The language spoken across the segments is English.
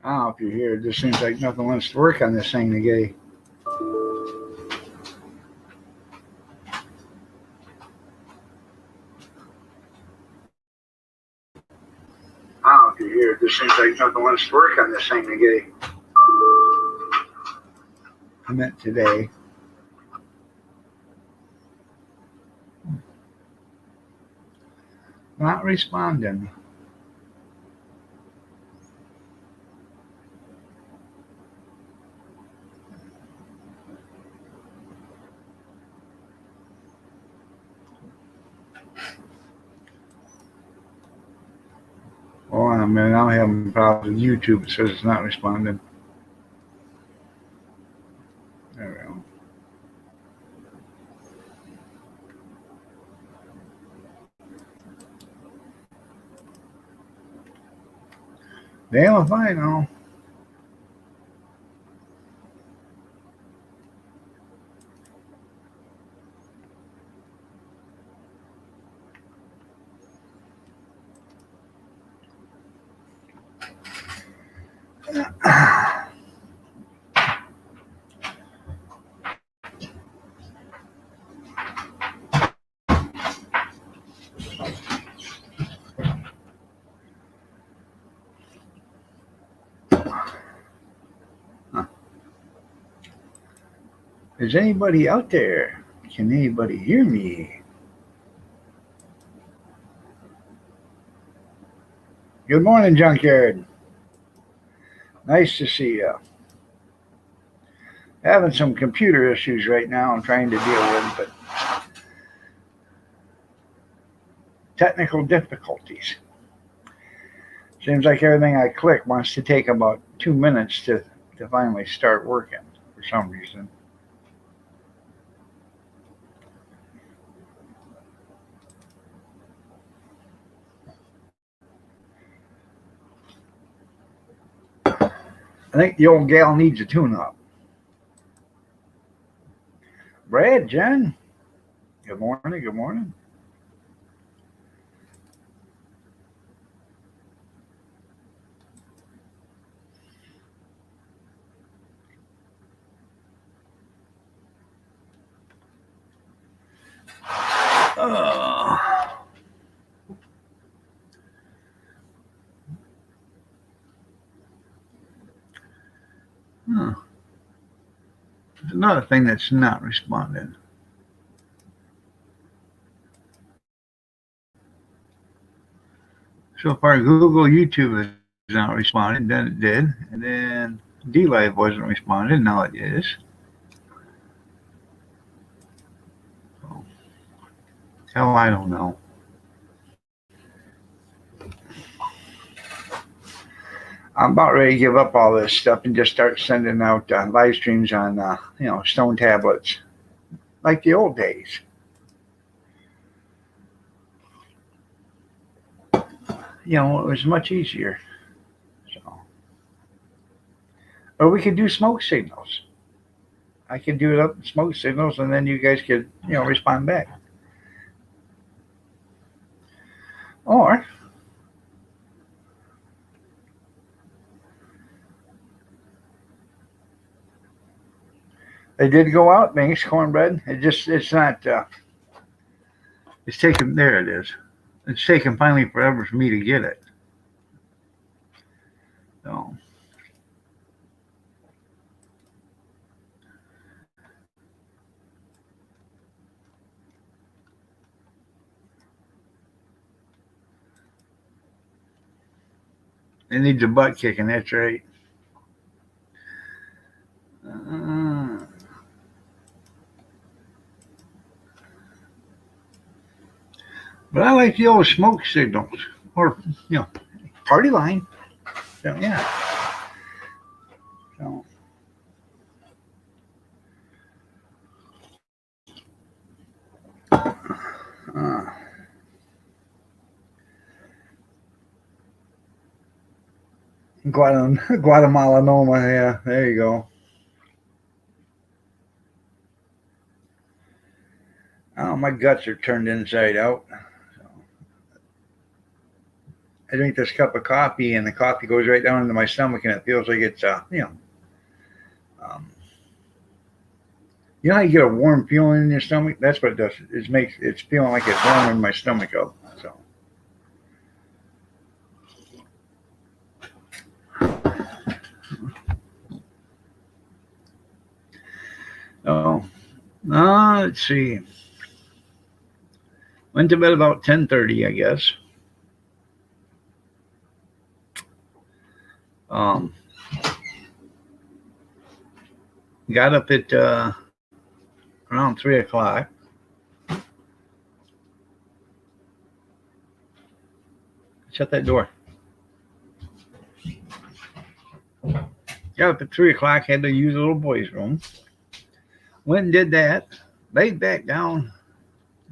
I don't know if you're here. It just seems like nothing wants to work on this thing today. I don't know if you're here. It just seems like nothing wants to work on this thing today. I meant today. Not responding. Hold on a minute. I'm having problems with YouTube. It says it's not responding. There we go. Damn if I know. Is anybody out there? Can anybody hear me? Good morning, Junkyard. Nice to see you. Having some computer issues right now I'm trying to deal with, but technical difficulties. Seems like everything I click wants to take about 2 minutes to finally start working for some reason. I think the old gal needs a tune-up. Brad, Jen, good morning, good morning. There's another thing that's not responding. So far, Google, YouTube is not responding. Then it did, and then DLive wasn't responding. Now it is. So, hell, I don't know. I'm about ready to give up all this stuff and just start sending out live streams on, stone tablets, like the old days. It was much easier. So, or we could do smoke signals. I could do it up in smoke signals, and then you guys could, respond back. Or they did go out, Banks cornbread. It's not. It's taken. There it is. It's taken finally forever for me to get it. So. It needs a butt kicking, that's right. But I like the old smoke signals, or party line. So yeah. So. Guatemala Noma, yeah, there you go. Oh, my guts are turned inside out. So. I drink this cup of coffee, and the coffee goes right down into my stomach, and it feels like it's um, you know how you get a warm feeling in your stomach? That's what it does. It makes it's feeling like it's warming my stomach up. So. Oh, let's see. Went to bed about 10:30, I guess. Um, got up at around 3 o'clock. Shut that door. Got up at 3 o'clock. Had to use the little boy's room. Went and did that. Laid back down,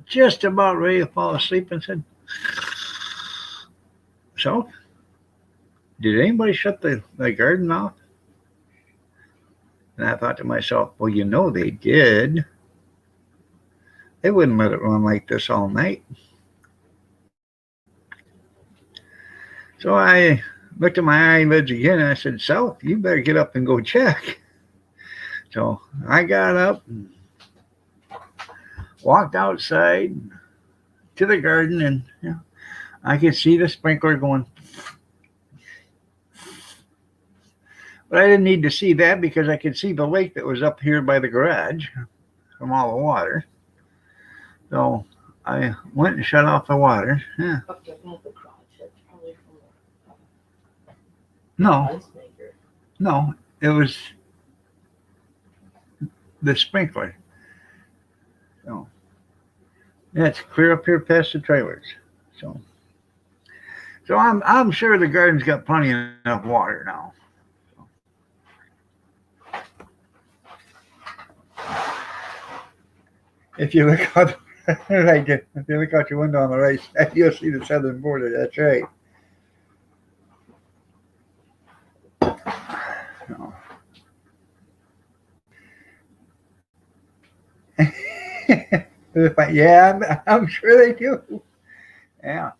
just about ready to fall asleep, and said, "So, did anybody shut the garden off?" And I thought to myself, well, they did. They wouldn't let it run like this all night. So I looked at my eyelids again, and I said, "South, you better get up and go check." So I got up and walked outside to the garden, and I could see the sprinkler going. But I didn't need to see that because I could see the lake that was up here by the garage from all the water. So I went and shut off the water. Yeah. No, it was the sprinkler. So yeah, it's clear up here past the trailers. So I'm sure the garden's got plenty enough water now. If you look out right there, if you look out your window on the right side, you'll see the southern border. That's right. Yeah, I'm sure they do. Yeah.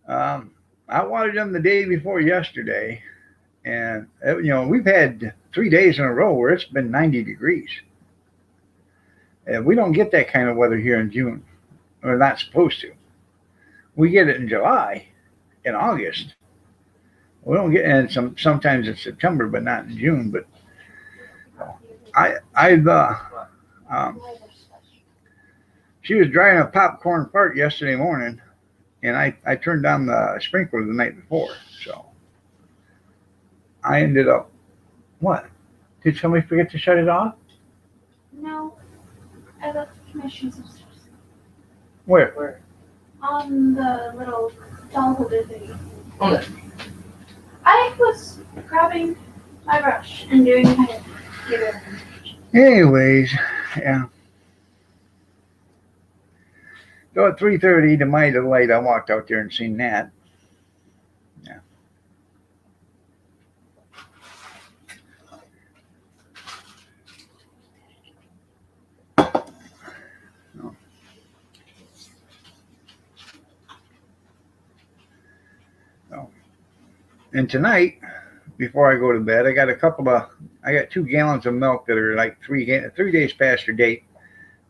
I watered them the day before yesterday, and we've had 3 days in a row where it's been 90 degrees. And we don't get that kind of weather here in June. We're not supposed to. We get it in July, in August. We don't get it sometimes in September, but not in June. But she was drying a popcorn fart yesterday morning, and I turned down the sprinkler the night before. So I ended up, what? Did somebody forget to shut it off? No, I left my shoes upstairs. Where? On the little doll holder thingy. Okay. I was grabbing my brush and doing my hair. Anyways, yeah. So at 3:30, to my delight, I walked out there and seen that. Yeah. So, and tonight, before I go to bed, I got 2 gallons of milk that are like 3 days past their date.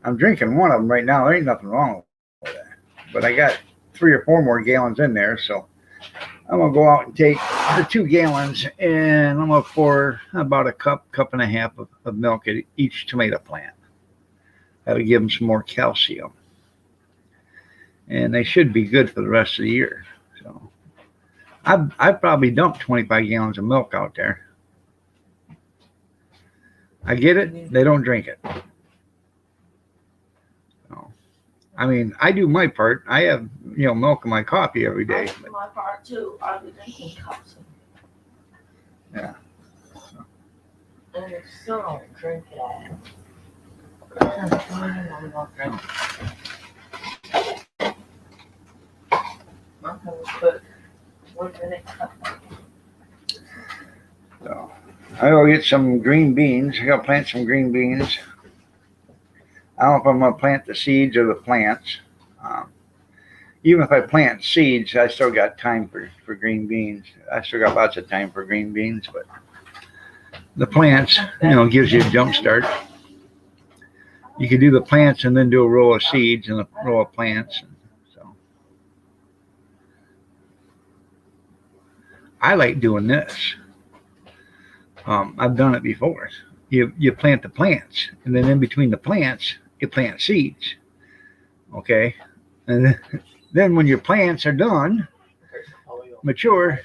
I'm drinking one of them right now. There ain't nothing wrong with that. But I got 3 or 4 more gallons in there, so I'm gonna go out and take the 2 gallons, and I'm gonna pour about a cup and a half of milk at each tomato plant. That'll give them some more calcium, and they should be good for the rest of the year. So I've probably dumped 25 gallons of milk out there. I get it. They don't drink it. So, I mean, I do my part. I have, milk in my coffee every day. I do my part too. I'll be drinking cups. Yeah. And I still don't drink it. I'm not drinking. I'm going to put 1 minute cup. So I will get some green beans. I gotta plant some green beans. I don't know if I'm gonna plant the seeds or the plants. Even if I plant seeds, I still got time for green beans. I still got lots of time for green beans, but the plants, gives you a jump start. You could do the plants and then do a row of seeds and a row of plants. So I like doing this. I've done it before. You plant the plants, and then in between the plants, you plant seeds. Okay, and then when your plants are done, mature,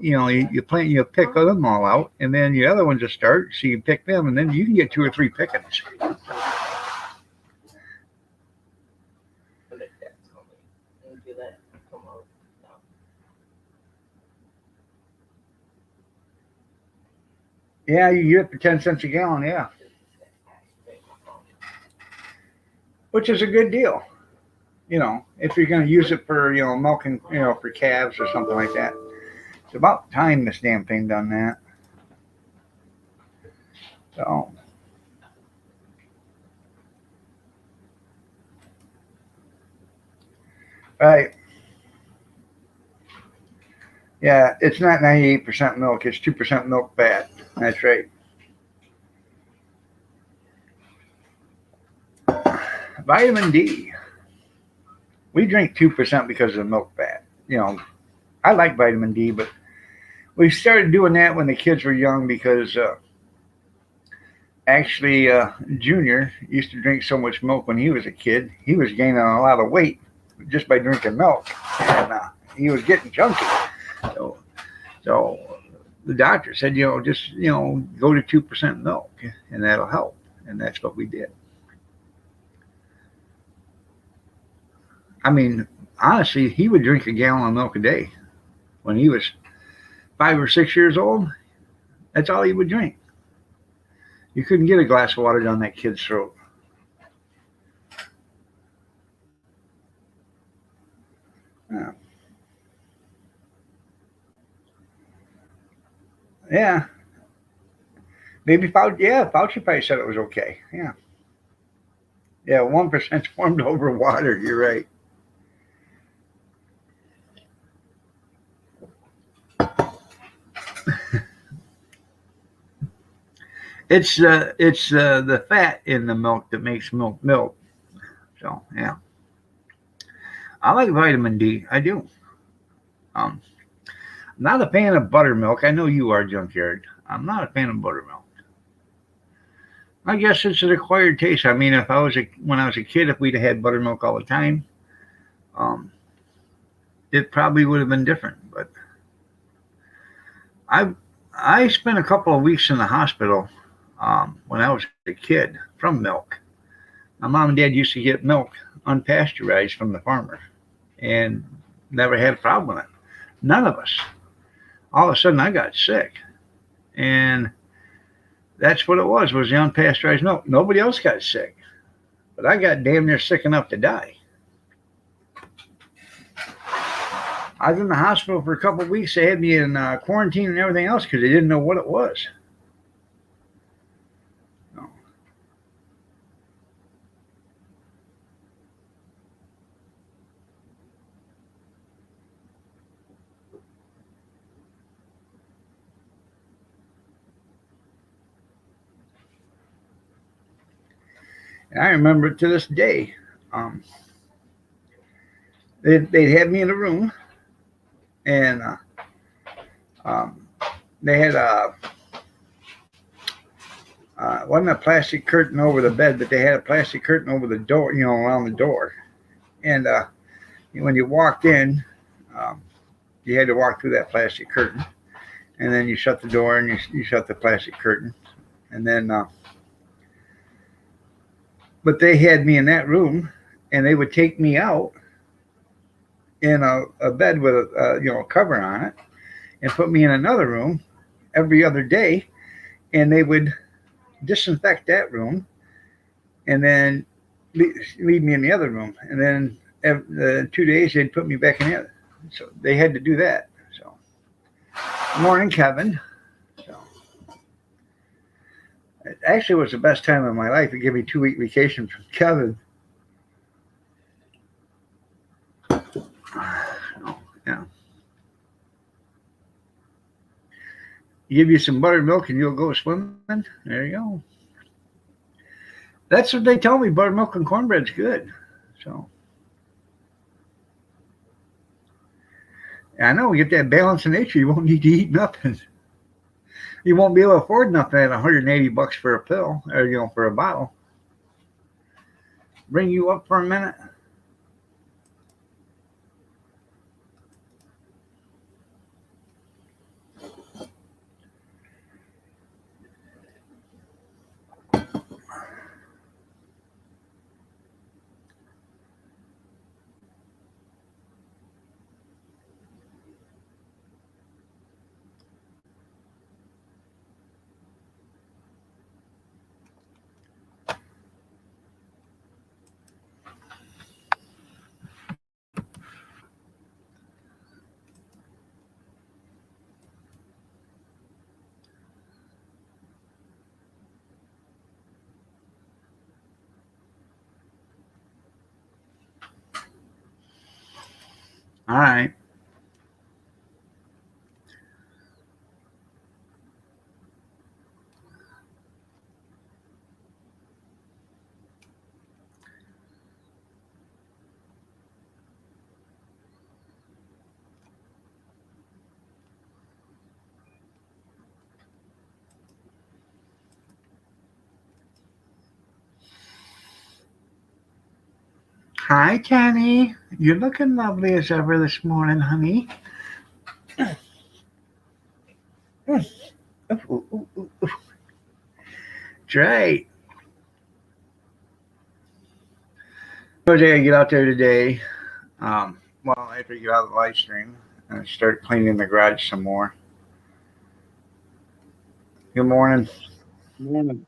you plant, you pick them all out, and then your other ones will start. So you pick them, and then you can get 2 or 3 pickings. Yeah, you get it for 10 cents a gallon. Yeah, which is a good deal. If you're going to use it for milking, for calves or something like that. It's about time this damn thing done that. So. Right. Yeah, it's not 98% milk. It's 2% milk fat. That's right. Vitamin D. We drink 2% because of the milk fat. I like vitamin D, but we started doing that when the kids were young because actually Junior used to drink so much milk when he was a kid. He was gaining a lot of weight just by drinking milk, and he was getting chunky. So the doctor said, just go to 2% milk, and that'll help. And that's what we did. I mean, honestly, he would drink a gallon of milk a day when he was 5 or 6 years old. That's all he would drink. You couldn't get a glass of water down that kid's throat. Yeah. Yeah. Maybe Fauci, Fauci probably said it was okay. Yeah. Yeah, 1% formed over water. You're right. It's the fat in the milk that makes milk milk. So yeah, I like vitamin D. I do. I'm not a fan of buttermilk. I know you are, Junkyard. I'm not a fan of buttermilk. I guess it's an acquired taste. I mean, when I was a kid, if we'd have had buttermilk all the time, um, it probably would have been different. But I spent a couple of weeks in the hospital when I was a kid from milk. My mom and dad used to get milk unpasteurized from the farmer, and never had a problem with it. None of us. All of a sudden, I got sick, and that's what it was the unpasteurized milk. Nobody else got sick, but I got damn near sick enough to die. I was in the hospital for a couple of weeks. They had me in quarantine and everything else because they didn't know what it was. No. And I remember it to this day. They'd have me in a room, and they had wasn't a plastic curtain over the bed, but they had a plastic curtain over the door, around the door. And when you walked in, you had to walk through that plastic curtain, and then you shut the door and you shut the plastic curtain, and then. But they had me in that room, and they would take me out in a bed with a cover on it, and put me in another room every other day, and they would disinfect that room, and then leave me in the other room, and then 2 days they'd put me back in the other. So they had to do that. So, morning, Kevin. So, it actually was the best time of my life. It gave me 2-week vacation from Kevin. Give you some buttermilk and you'll go swimming. There you go. That's what they tell me. Buttermilk and cornbread's good. So I know we get that balance in nature. You won't need to eat nothing. You won't be able to afford nothing at $180 for a pill or for a bottle. Bring you up for a minute. All right. Hi, Kenny. You're looking lovely as ever this morning, honey. Ooh, ooh, ooh, ooh. That's right. Jose, I get out there today. Well, after you get out of the live stream, and start cleaning the garage some more. Good morning. Morning.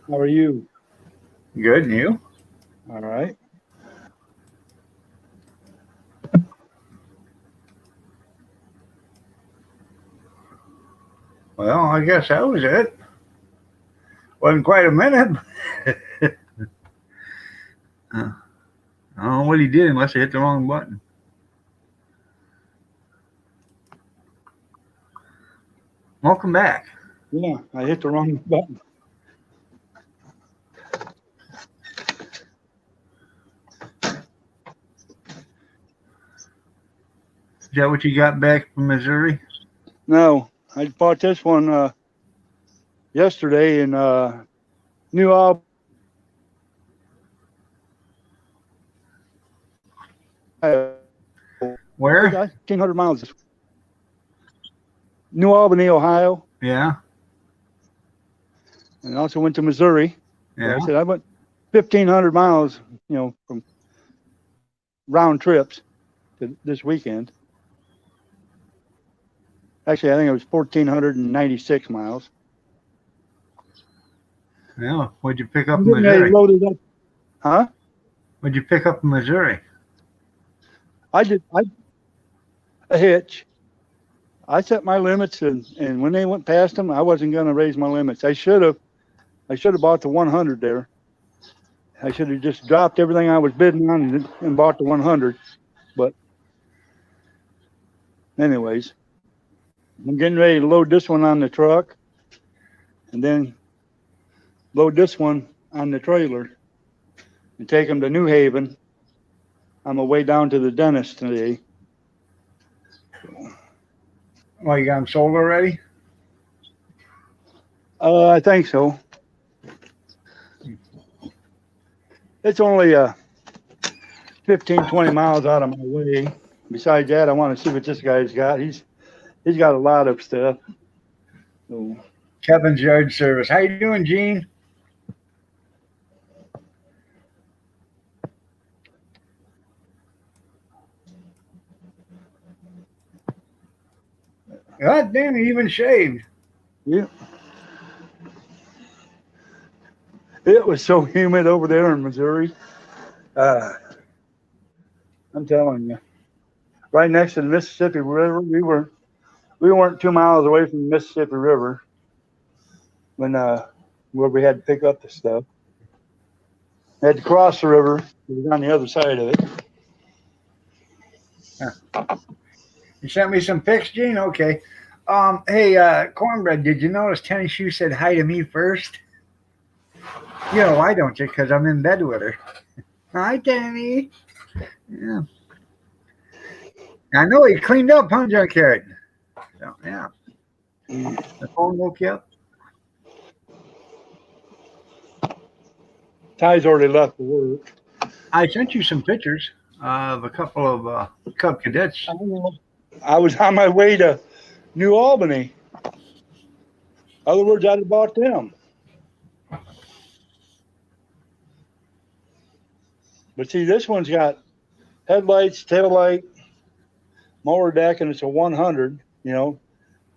How are you? Good, and you? All right. Well, I guess that was it. Wasn't quite a minute. I don't know what he did unless he hit the wrong button. Welcome back. Yeah, I hit the wrong button. Is that what you got back from Missouri? No, I bought this one yesterday in New Albany. Where? 1,500 miles. New Albany, Ohio. Yeah. And also went to Missouri. Yeah. I said I went 1,500 miles, from round trips to this weekend. Actually, I think it was 1,496 miles. Yeah. What'd you pick up I'm in getting ready Missouri? loaded up. Huh? What'd you pick up in Missouri? I a hitch. I set my limits, and when they went past them, I wasn't going to raise my limits. I should have bought the 100 there. I should have just dropped everything I was bidding on and bought the 100. But anyways, I'm getting ready to load this one on the truck, and then load this one on the trailer, and take them to New Haven. On my way down to the dentist today. Well, you got them sold already? I think so. It's only 15, 20 miles out of my way. Besides that, I want to see what this guy's got. He's got a lot of stuff. So, Kevin's Yard Service. How you doing, Gene? God damn, he even shaved. yeah. It was so humid over there in Missouri. I'm telling you, right next to the Mississippi River. We weren't 2 miles away from the Mississippi River when where we had to pick up the stuff. Had to cross the river. It was on the other side of it. Huh. You sent me some pics, Gene? Okay. Hey, Cornbread, did you notice Tennis Shoe said hi to me first? You know why, don't you? Because I'm in bed with her. Hi, Tenny. Yeah. I know he cleaned up, huh, Junkyard? So, yeah. The phone woke you up? Ty's already left for work. I sent you some pictures of a couple of Cub cadets. I was on my way to New Albany. Other words, I'd have bought them. But see, this one's got headlights, taillight, mower deck, and it's a 100. You know,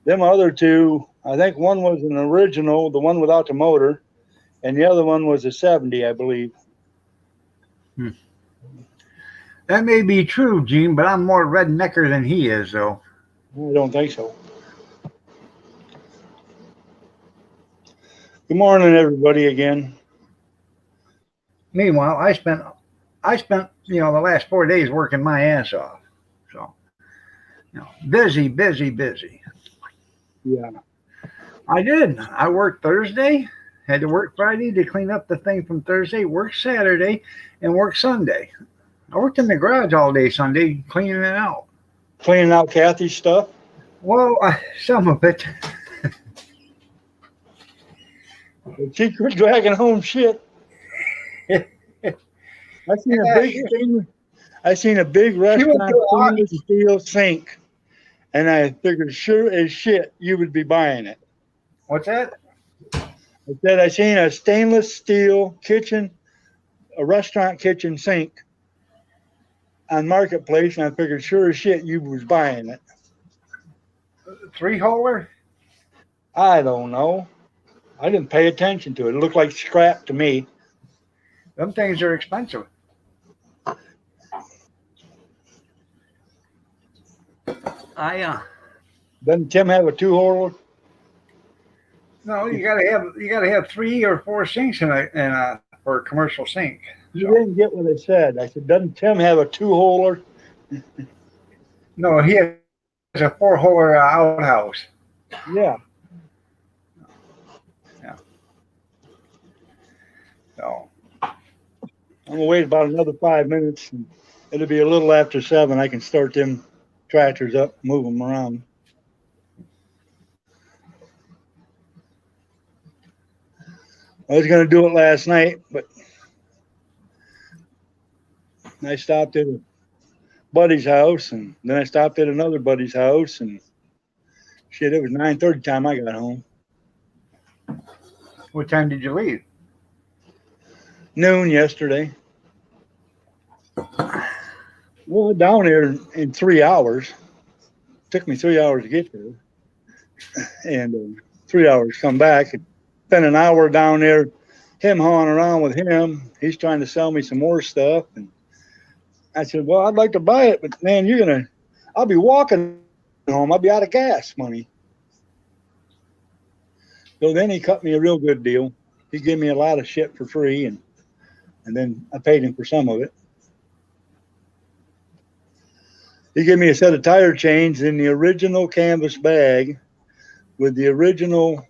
them other two, I think one was an original, the one without the motor, and the other one was a 70, I believe. That may be true, Gene, but I'm more rednecker than he is, though. I don't think so. Good morning, everybody, again. Meanwhile, I spent the last 4 days working my ass off. So, busy. Yeah. I did. I worked Thursday, had to work Friday to clean up the thing from Thursday, worked Saturday, and worked Sunday. I worked in the garage all day Sunday, cleaning it out. Cleaning out Kathy's stuff? Well, some of it. She quit dragging home shit. I seen a big restaurant stainless steel sink, and I figured sure as shit you would be buying it. What's that? I said I seen a stainless steel kitchen, a restaurant kitchen sink on Marketplace, and I figured sure as shit you was buying it. 3-holer? I don't know. I didn't pay attention to it. It looked like scrap to me. Them things are expensive. Doesn't Tim have a 2-holer? No, you gotta have 3 or 4 sinks for a commercial sink. You didn't get what I said. I said, doesn't Tim have a 2-holer? No, he has a 4-holer outhouse. Yeah. So I'm gonna wait about another 5 minutes, and it'll be a little after 7. I can start them tractors up, move them around. I was gonna do it last night, but I stopped at a buddy's house, and then I stopped at another buddy's house, and shit, it was 9:30 time I got home. what time did you leave? Noon yesterday. Well, down there in 3 hours. Took me 3 hours to get there, and 3 hours come back. Spent an hour down there, him hauling around with him. He's trying to sell me some more stuff, and I said, "Well, I'd like to buy it, but man, I'll be walking home. I'll be out of gas money." So then he cut me a real good deal. He gave me a lot of shit for free, and then I paid him for some of it. He gave me a set of tire chains in the original canvas bag with the original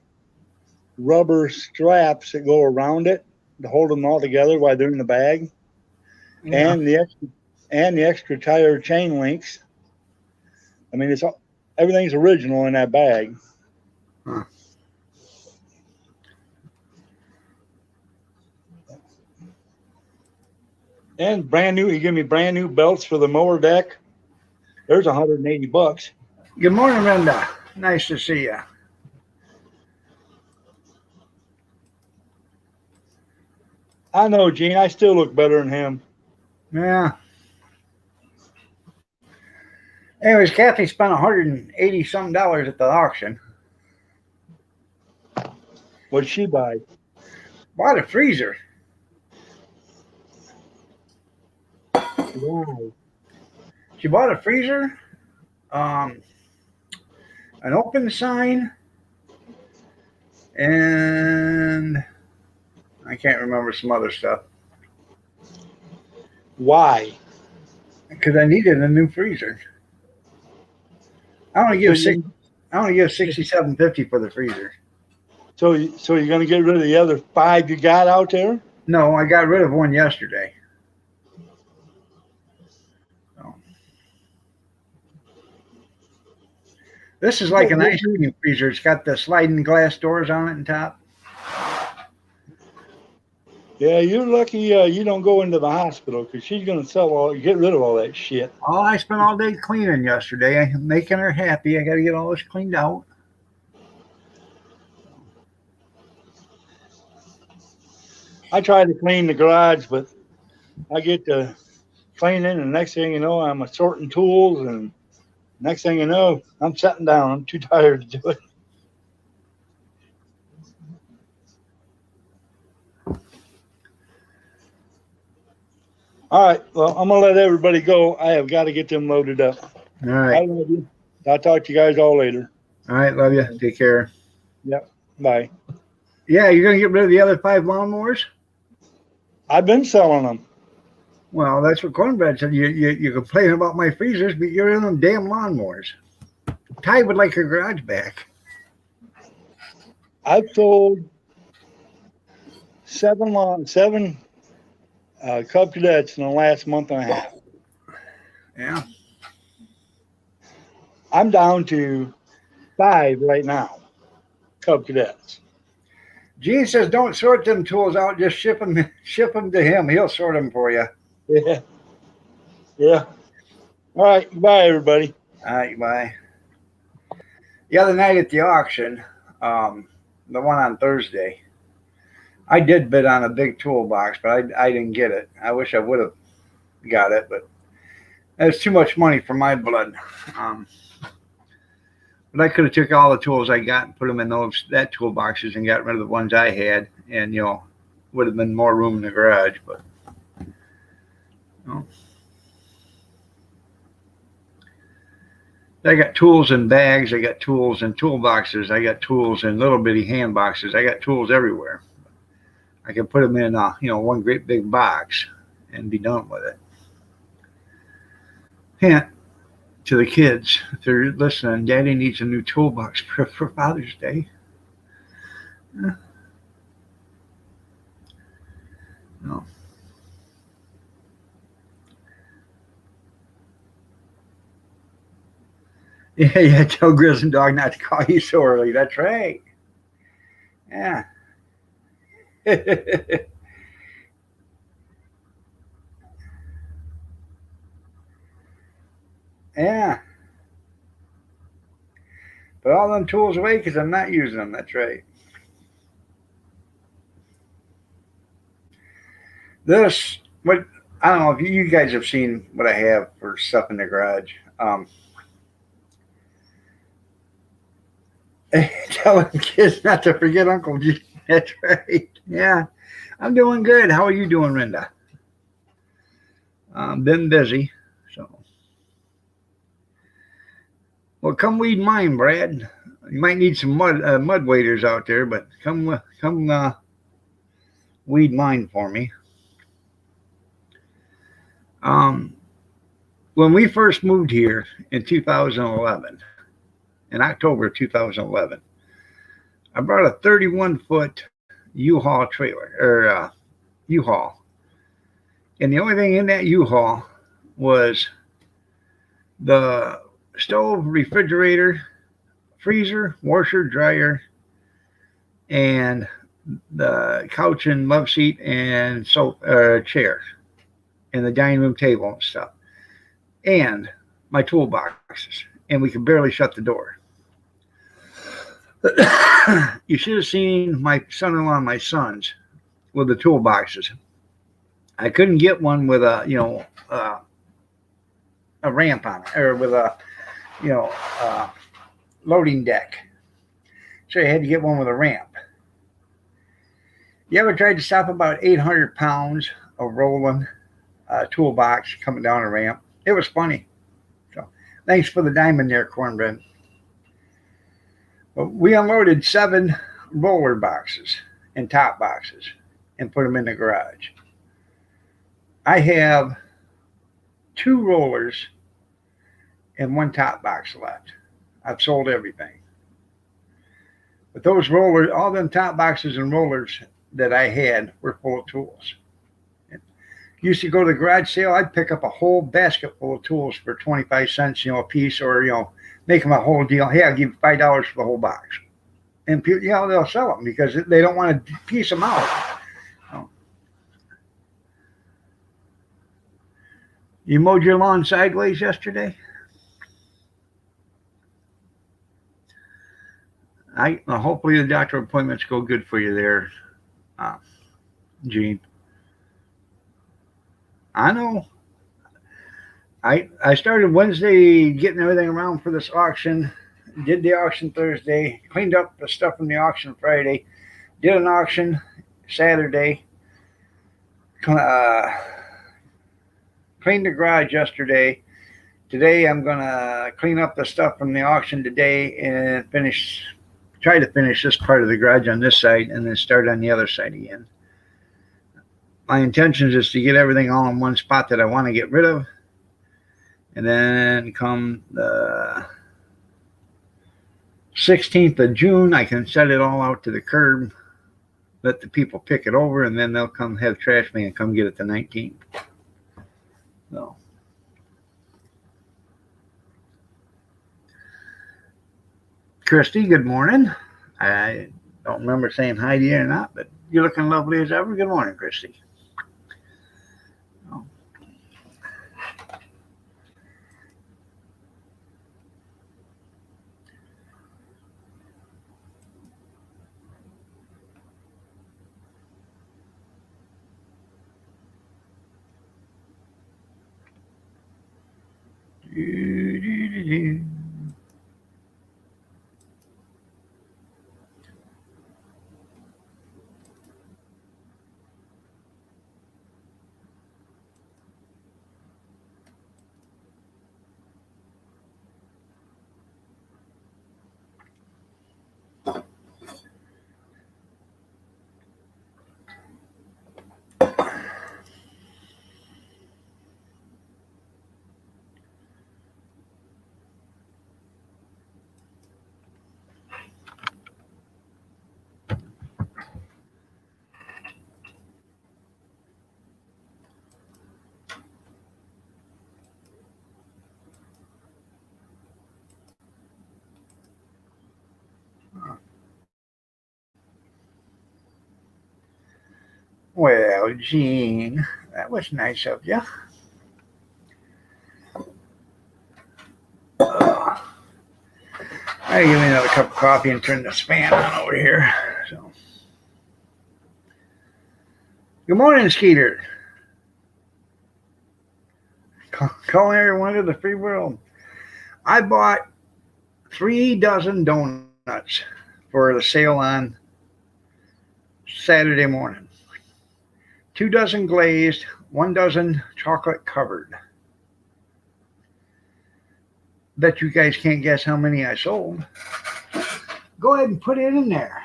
rubber straps that go around it to hold them all together while they're in the bag, Yeah. and the extra tire chain links. I mean, everything's original in that bag. Huh. And brand new. He gave me brand new belts for the mower deck. There's $180. Good morning, Linda. Nice to see you. I know, Gene. I still look better than him. Yeah. Anyways, Kathy spent $180-something at the auction. What'd she buy? Bought a freezer. Wow. She bought a freezer, an open sign, and I can't remember some other stuff. Why? Because I needed a new freezer. I only give So $67.50 for the freezer. So you're gonna get rid of the other 5 you got out there? No, I got rid of one yesterday. So. This is like an ice cream freezer. It's got the sliding glass doors on it and top. Yeah, you're lucky you don't go into the hospital because she's gonna get rid of all that shit. Oh, I spent all day cleaning yesterday, making her happy. I got to get all this cleaned out. I tried to clean the garage, but I get to cleaning, and next thing you know, I'm assorting tools, and next thing you know, I'm sitting down. I'm too tired to do it. All right, well, I'm gonna let everybody go. I have got to get them loaded up. All right. I love you. I'll talk to you guys all later. All right. Love you. Take care. Yep. Bye. Yeah, you're going to get rid of the other 5 lawnmowers? I've been selling them. Well, that's what Cornbread said. You complain about my freezers, but you're in them damn lawnmowers. Ty would like her garage back. I've sold 7 Cub Cadets in the last month and a half. Yeah. I'm down to 5 right now. Cub Cadets. Gene says don't sort them tools out. Just ship them to him. He'll sort them for you. Yeah. Yeah. All right. Bye, everybody. All right. Bye. The other night at the auction, the one on Thursday, I did bid on a big toolbox, but I didn't get it. I wish I would have got it, but that's too much money for my blood. But I could have took all the tools I got and put them in that toolboxes and got rid of the ones I had, and would have been more room in the garage. But I got tools in bags. I got tools in toolboxes. I got tools in little bitty hand boxes. I got tools everywhere. I can put them in one great big box and be done with it. Hint to the kids, if they're listening, Daddy needs a new toolbox for Father's Day. No. Yeah, tell Grizz and Dog not to call you so early. That's right. Yeah. Yeah. Put all them tools away because I'm not using them. That's right. I don't know if you guys have seen what I have for stuff in the garage. Tell them kids not to forget Uncle G. That's right. Yeah. I'm doing good. How are you doing, Linda? Been busy. So. Well, come weed mine, Brad. You might need some mud waders out there, but come weed mine for me. When we first moved here in 2011, in October of 2011, I brought a 31-foot U-Haul trailer, or U-Haul. And the only thing in that U-Haul was the stove, refrigerator, freezer, washer, dryer, and the couch and love seat and chair, and the dining room table and stuff, and my toolboxes. And we could barely shut the door. You should have seen my son-in-law and my sons with the toolboxes. I couldn't get one with a ramp on it, or with a loading deck. So you had to get one with a ramp. You ever tried to stop about 800 pounds of rolling toolbox coming down a ramp? It was funny. So thanks for the diamond there, Cornbread. But we unloaded 7 roller boxes and top boxes and put them in the garage. I have 2 rollers and 1 top box left. I've sold everything. But those rollers, all them top boxes and rollers that I had were full of tools. Used to go to the garage sale, I'd pick up a whole basket full of tools for 25 cents, a piece, or, make them a whole deal. Hey, I'll give you $5 for the whole box. And people, they'll sell them because they don't want to piece them out. You mowed your lawn sideways yesterday? Hopefully the doctor appointments go good for you there, Gene. I know. I started Wednesday getting everything around for this auction. Did the auction Thursday. Cleaned up the stuff from the auction Friday. Did an auction Saturday. Cleaned the garage yesterday. Today I'm gonna clean up the stuff from the auction today and try to finish this part of the garage on this side and then start on the other side again. My intention is to get everything all in one spot that I want to get rid of, and then come the 16th of June I can set it all out to the curb, let the people pick it over, and then they'll come have trash man come get it the 19th. So Christy, good morning. I don't remember saying hi to you or not, but you're looking lovely as ever. Good morning, Christy. Oh. Well, Gene, that was nice of you. I give me another cup of coffee and turn this fan on over here. So, good morning, Skeeter. Calling everyone to the free world. I bought 3 dozen donuts for the sale on Saturday morning. 2 dozen glazed, 1 dozen chocolate covered. Bet you guys can't guess how many I sold. Go ahead and put it in there.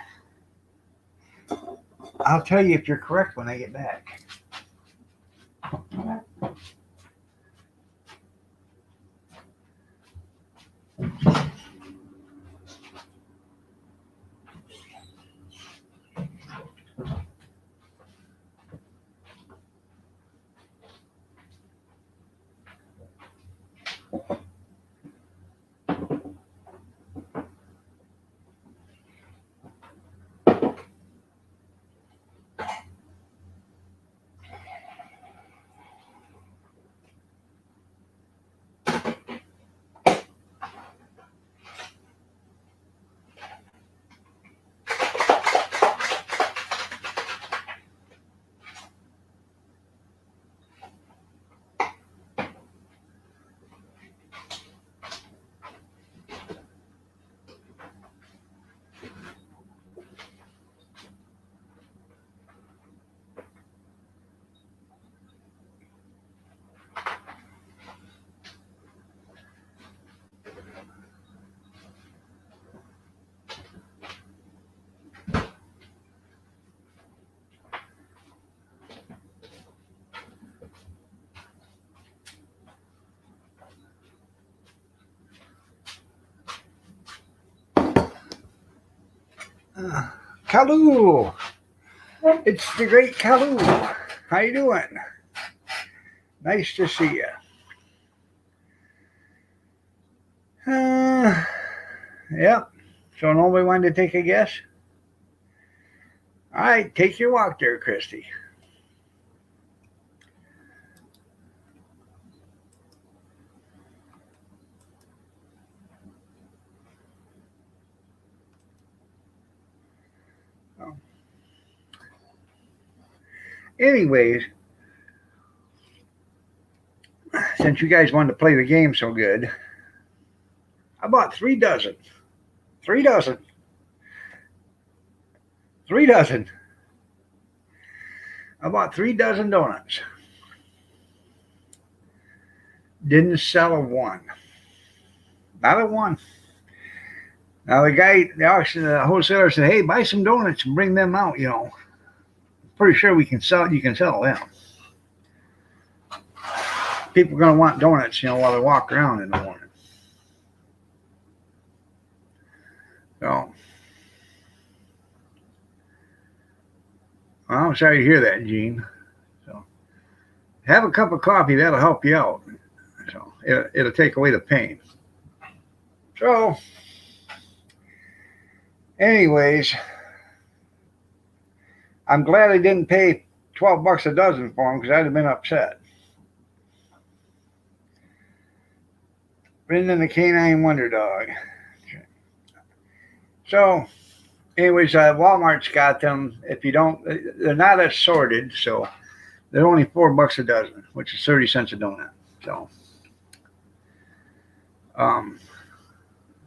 I'll tell you if you're correct when I get back. Kalu. It's the great Kalu. How you doing? Nice to see you. Yep. So nobody wanted to take a guess? All right, take your walk there, Christy. Oh. Anyways, since you guys wanted to play the game so good, I bought 3 dozen. 3 dozen. 3 dozen. I bought 3 dozen donuts. Didn't sell a one. Not a one. Now the guy, the wholesaler said, "Hey, buy some donuts and bring them out. Pretty sure we can sell. You can sell them. People are gonna want donuts, while they walk around in the morning." So, well, I'm sorry to hear that, Gene. So, have a cup of coffee. That'll help you out. So, it'll take away the pain. So, anyways, I'm glad I didn't pay $12 a dozen for them because I'd have been upset. Brendan the Canine Wonder Dog. So, anyways, Walmart's got them. If you don't, they're not assorted, so they're only $4 a dozen, which is 30 cents a donut. So,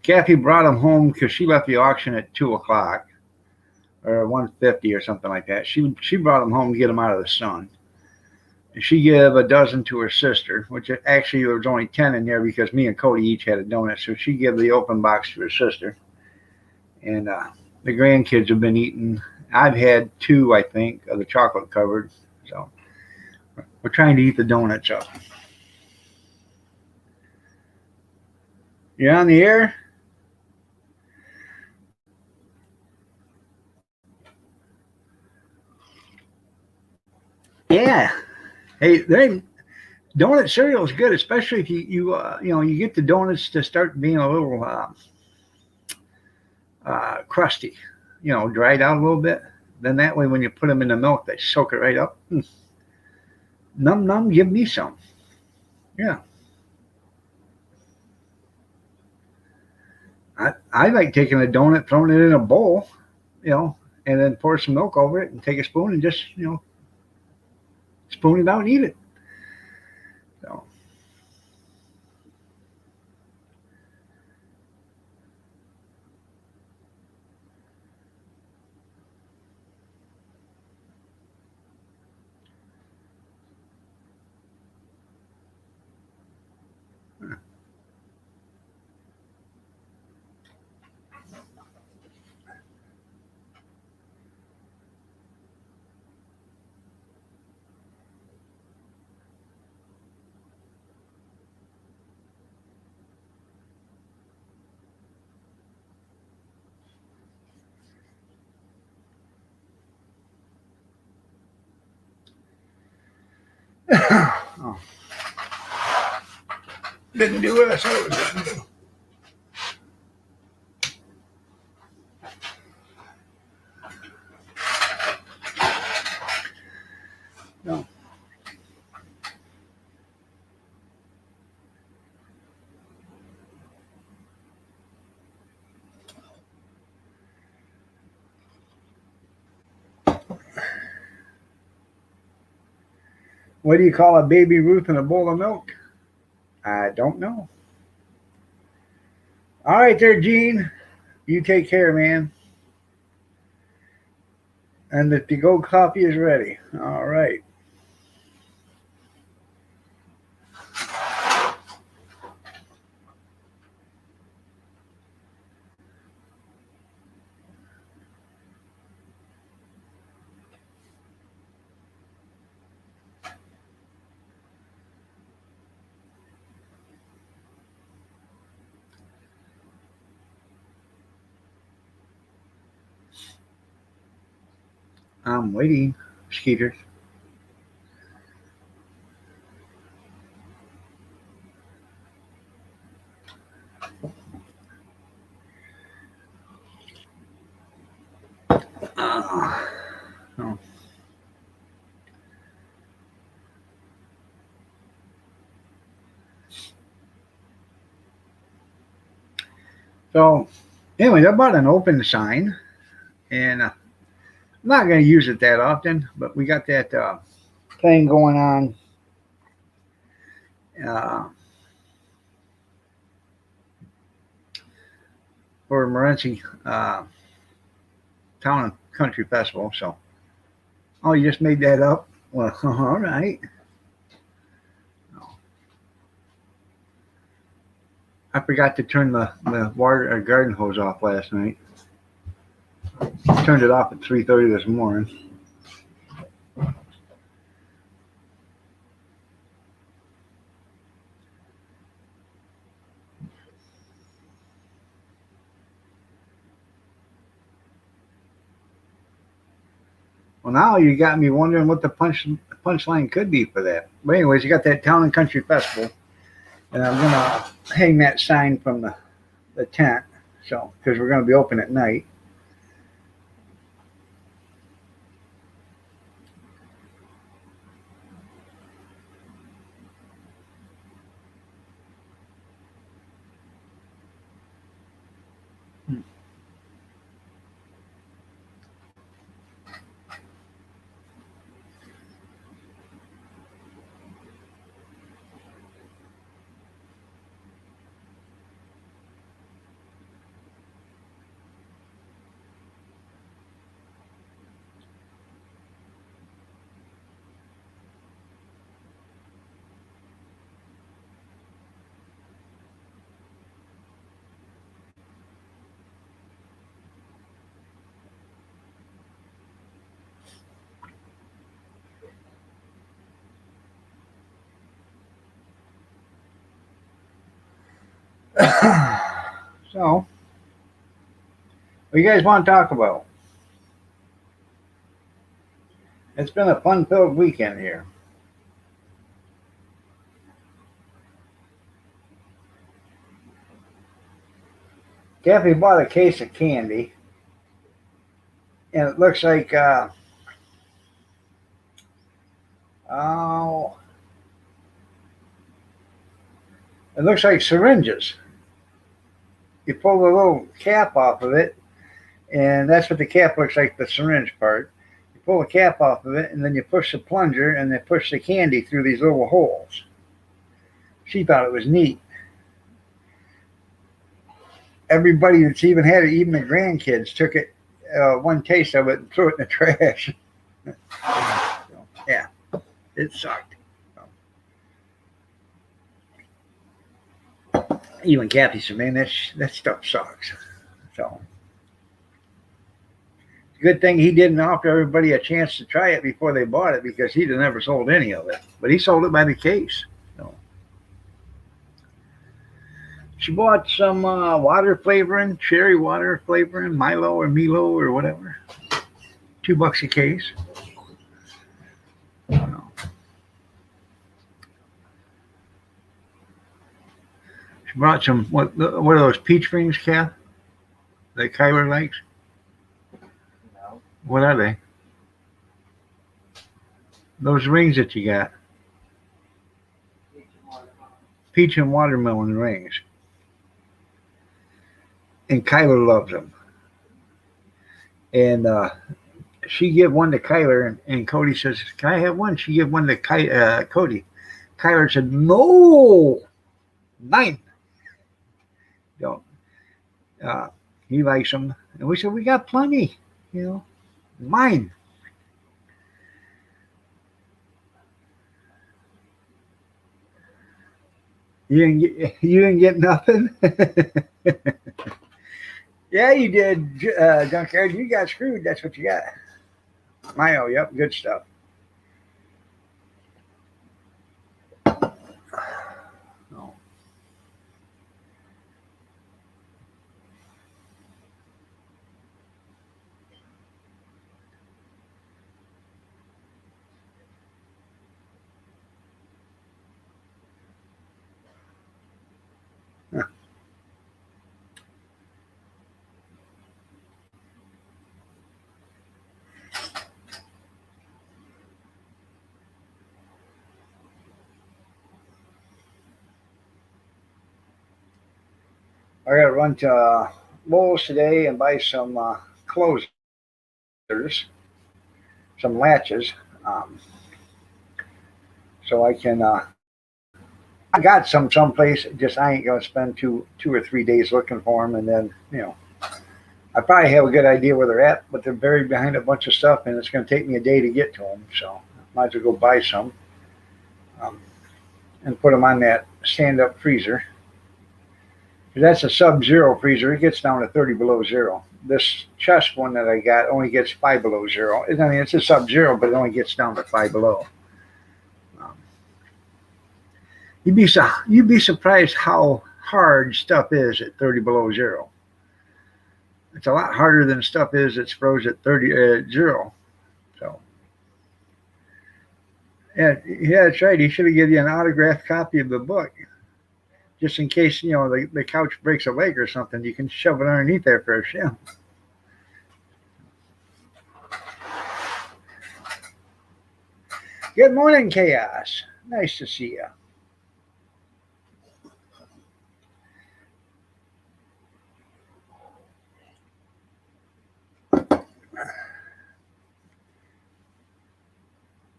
Kathy brought them home because she left the auction at 2 o'clock or 1:50 or something like that. She brought them home to get them out of the sun. And she gave a dozen to her sister, which actually there was only 10 in there because me and Cody each had a donut. So she gave the open box to her sister. And the grandkids have been eating. I've had 2, I think, of the chocolate covered. So we're trying to eat the donuts up. You're on the air? Yeah. Hey, donut cereal is good, especially if you get the donuts to start being a little crusty, dried out a little bit. Then that way, when you put them in the milk, they soak it right up. Num num, give me some. Yeah. I like taking a donut, throwing it in a bowl, and then pour some milk over it and take a spoon and just, spoon it out and eat it. So. Oh. Didn't do what I said it was going to do. No. What do you call a baby Ruth in a bowl of milk? I don't know. All right there, Gene. You take care, man. And the to-go coffee is ready. All right. I'm waiting, Skeeters. Oh. So, anyways, I bought an open sign, and I'm not going to use it that often, but we got that thing going on. Uh, for Morenci Town and Country Festival. So, oh, you just made that up? Well, all right. I forgot to turn the water garden hose off last night. Turned it off at 3:30 this morning. Well, now you got me wondering what the punchline could be for that. But anyways, you got that Town and Country Festival, and I'm gonna hang that sign from the tent, so because we're gonna be open at night. So, what you guys want to talk about? It's been a fun-filled weekend here. Kathy bought a case of candy, and it looks like oh, it looks like syringes. You pull the little cap off of it, and that's what the cap looks like, the syringe part. You pull the cap off of it, and then you push the plunger, and then push the candy through these little holes. She thought it was neat. Everybody that's even had it, even the grandkids, took it one taste of it and threw it in the trash. So, yeah, it sucked. Even Kathy said, "Man, that stuff sucks." So, good thing he didn't offer everybody a chance to try it before they bought it, because he'd have never sold any of it. But he sold it by the case. So, she bought some water flavoring, cherry water flavoring, Milo or Milo or whatever. $2 a case. She brought some, what are those peach rings, Kath? That Kyler likes? No. What are they? Those rings that you got. Peach and watermelon rings. And Kyler loves them. And she gave one to Kyler, and Cody says, "Can I have one?" She gave one to Cody. Kyler said, "No, mine." Don't. He likes them, and we said, "We got plenty, mine." You didn't get nothing. Yeah, you did, Junkyard. You got screwed. That's what you got. Mayo, yep, good stuff. Oh. I got to run to Lowe's today and buy some closers, some latches, so I can. I got some someplace. Just I ain't gonna spend two or 3 days looking for them, and then I probably have a good idea where they're at, but they're buried behind a bunch of stuff, and it's gonna take me a day to get to them. So might as well go buy some um, and put them on that stand-up freezer. That's a sub-zero freezer. It gets down to 30 below zero. This chest one that I got only gets 5 below 0. I mean, it's a sub-zero, but it only gets down to 5 below. Um, you'd be surprised how hard stuff is at 30 below zero. It's a lot harder than stuff is that's froze at 30 0. So yeah, that's right. He should have given you an autographed copy of the book, just in case the couch breaks a leg or something. You can shove it underneath there first. Yeah. Good morning, Chaos. Nice to see you.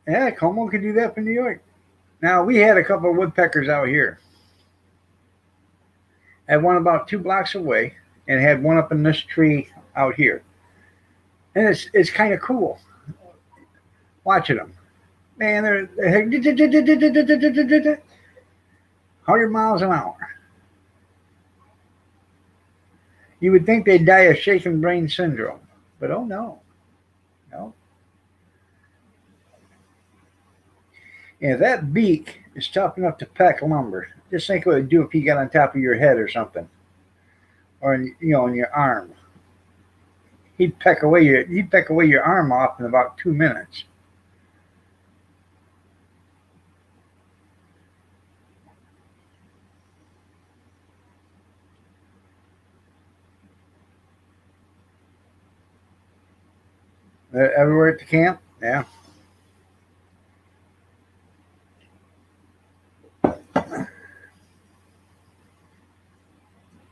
Yeah, Como could do that for New York. Now, we had a couple of woodpeckers out here. Had one about 2 blocks away, and had one up in this tree out here. And it's kind of cool watching them. Man, they're 100 miles an hour. You would think they'd die of shaken brain syndrome, but oh no, no. And if that beak is tough enough to peck lumber, just think what it would do if he got on top of your head or something, or in your arm. He'd peck away your arm off in about 2 minutes. Everywhere at the camp, yeah.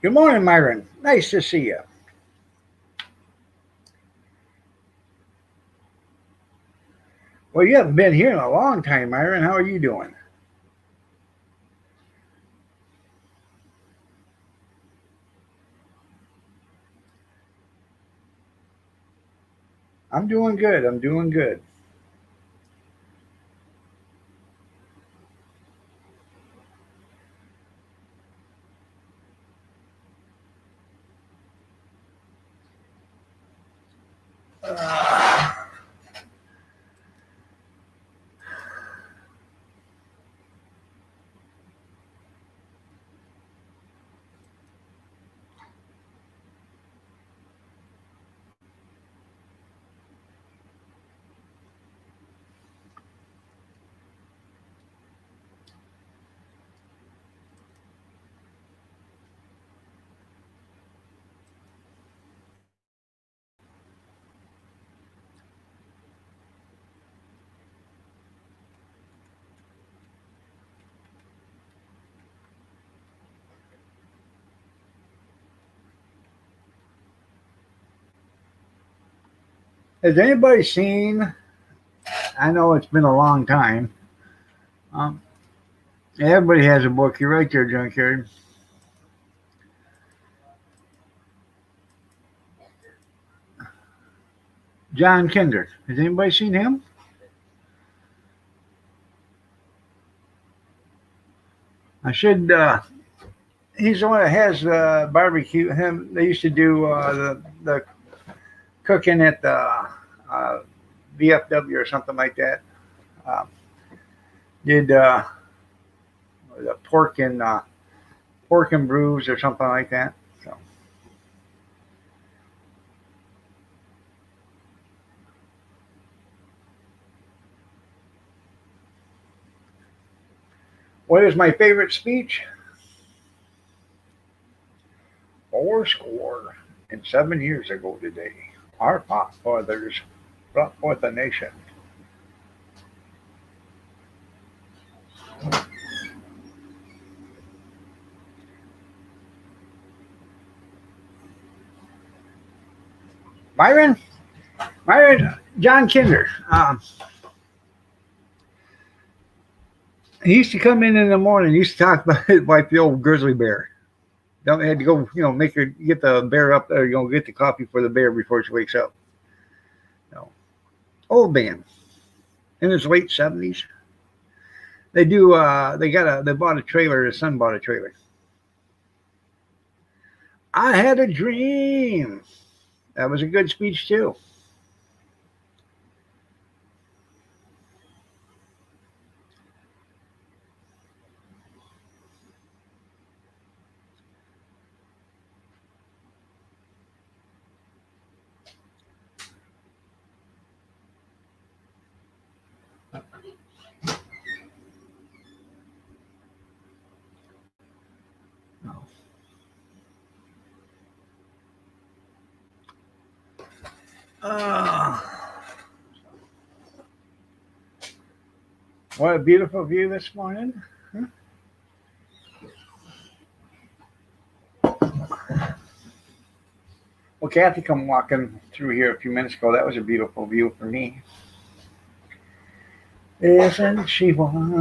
Good morning, Myron. Nice to see you. Well, you haven't been here in a long time, Myron. How are you doing? I'm doing good. I'm doing good. Has anybody seen? I know it's been a long time. Um, Everybody has a book. You're right there, Junkyard. John Kinder. Has anybody seen him? I should. He's the one that has the barbecue. Him. They used to do the cooking at the VFW or something like that. Um, did the pork and brews or something like that. So what is my favorite speech? 4 score and 7 years ago today, our forefathers brought forth a nation. Myron, John Kinder. He used to come in the morning. He used to talk about like the old grizzly bear. Don't had to go, make her get the bear up there. Get the coffee for the bear before she wakes up. No, old man in his late 70s. They do. They bought a trailer. His son bought a trailer. I had a dream. That was a good speech too. Uh, what a beautiful view this morning. Well, Kathy come walking through here a few minutes ago. That was a beautiful view for me. Isn't she wonderful?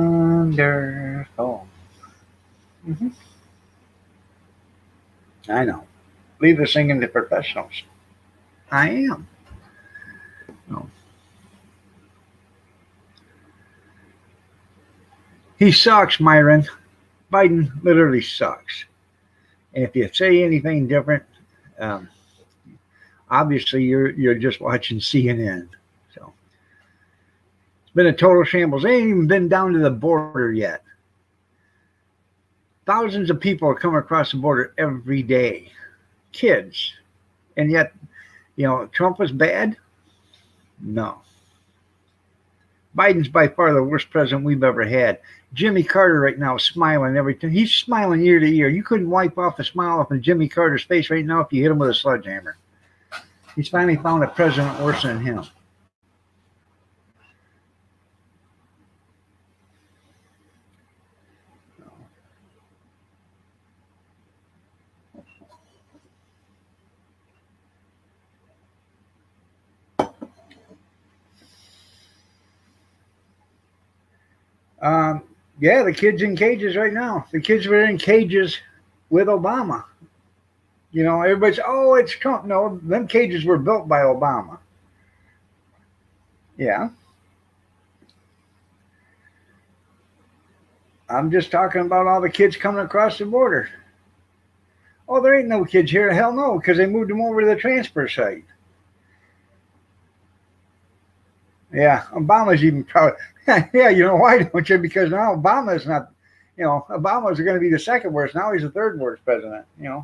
Hmm. I know. Leave the singing to professionals. I am. No. He sucks, Myron. Biden literally sucks. And if you say anything different, um, obviously you're just watching CNN. So it's been a total shambles. They ain't even been down to the border yet. Thousands of people are coming across the border every day. Kids. And yet, Trump was bad? No. Biden's by far the worst president we've ever had. Jimmy Carter right now is smiling every time. He's smiling year to year. You couldn't wipe off the smile off of Jimmy Carter's face right now if you hit him with a sledgehammer. He's finally found a president worse than him. Um, yeah, the kids in cages right now. The kids were in cages with Obama. Everybody's, oh, it's Trump. No, them cages were built by Obama. Yeah. I'm just talking about all the kids coming across the border. Oh, there ain't no kids here. Hell no, because they moved them over to the transfer site. Yeah, Obama's even proud. Yeah, why don't you? Because now Obama's not, Obama's going to be the second worst. Now he's the third worst president. Yeah.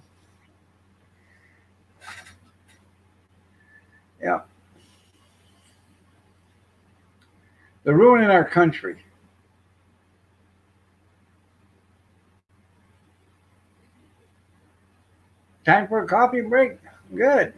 They're ruining our country. Time for a coffee break? Good.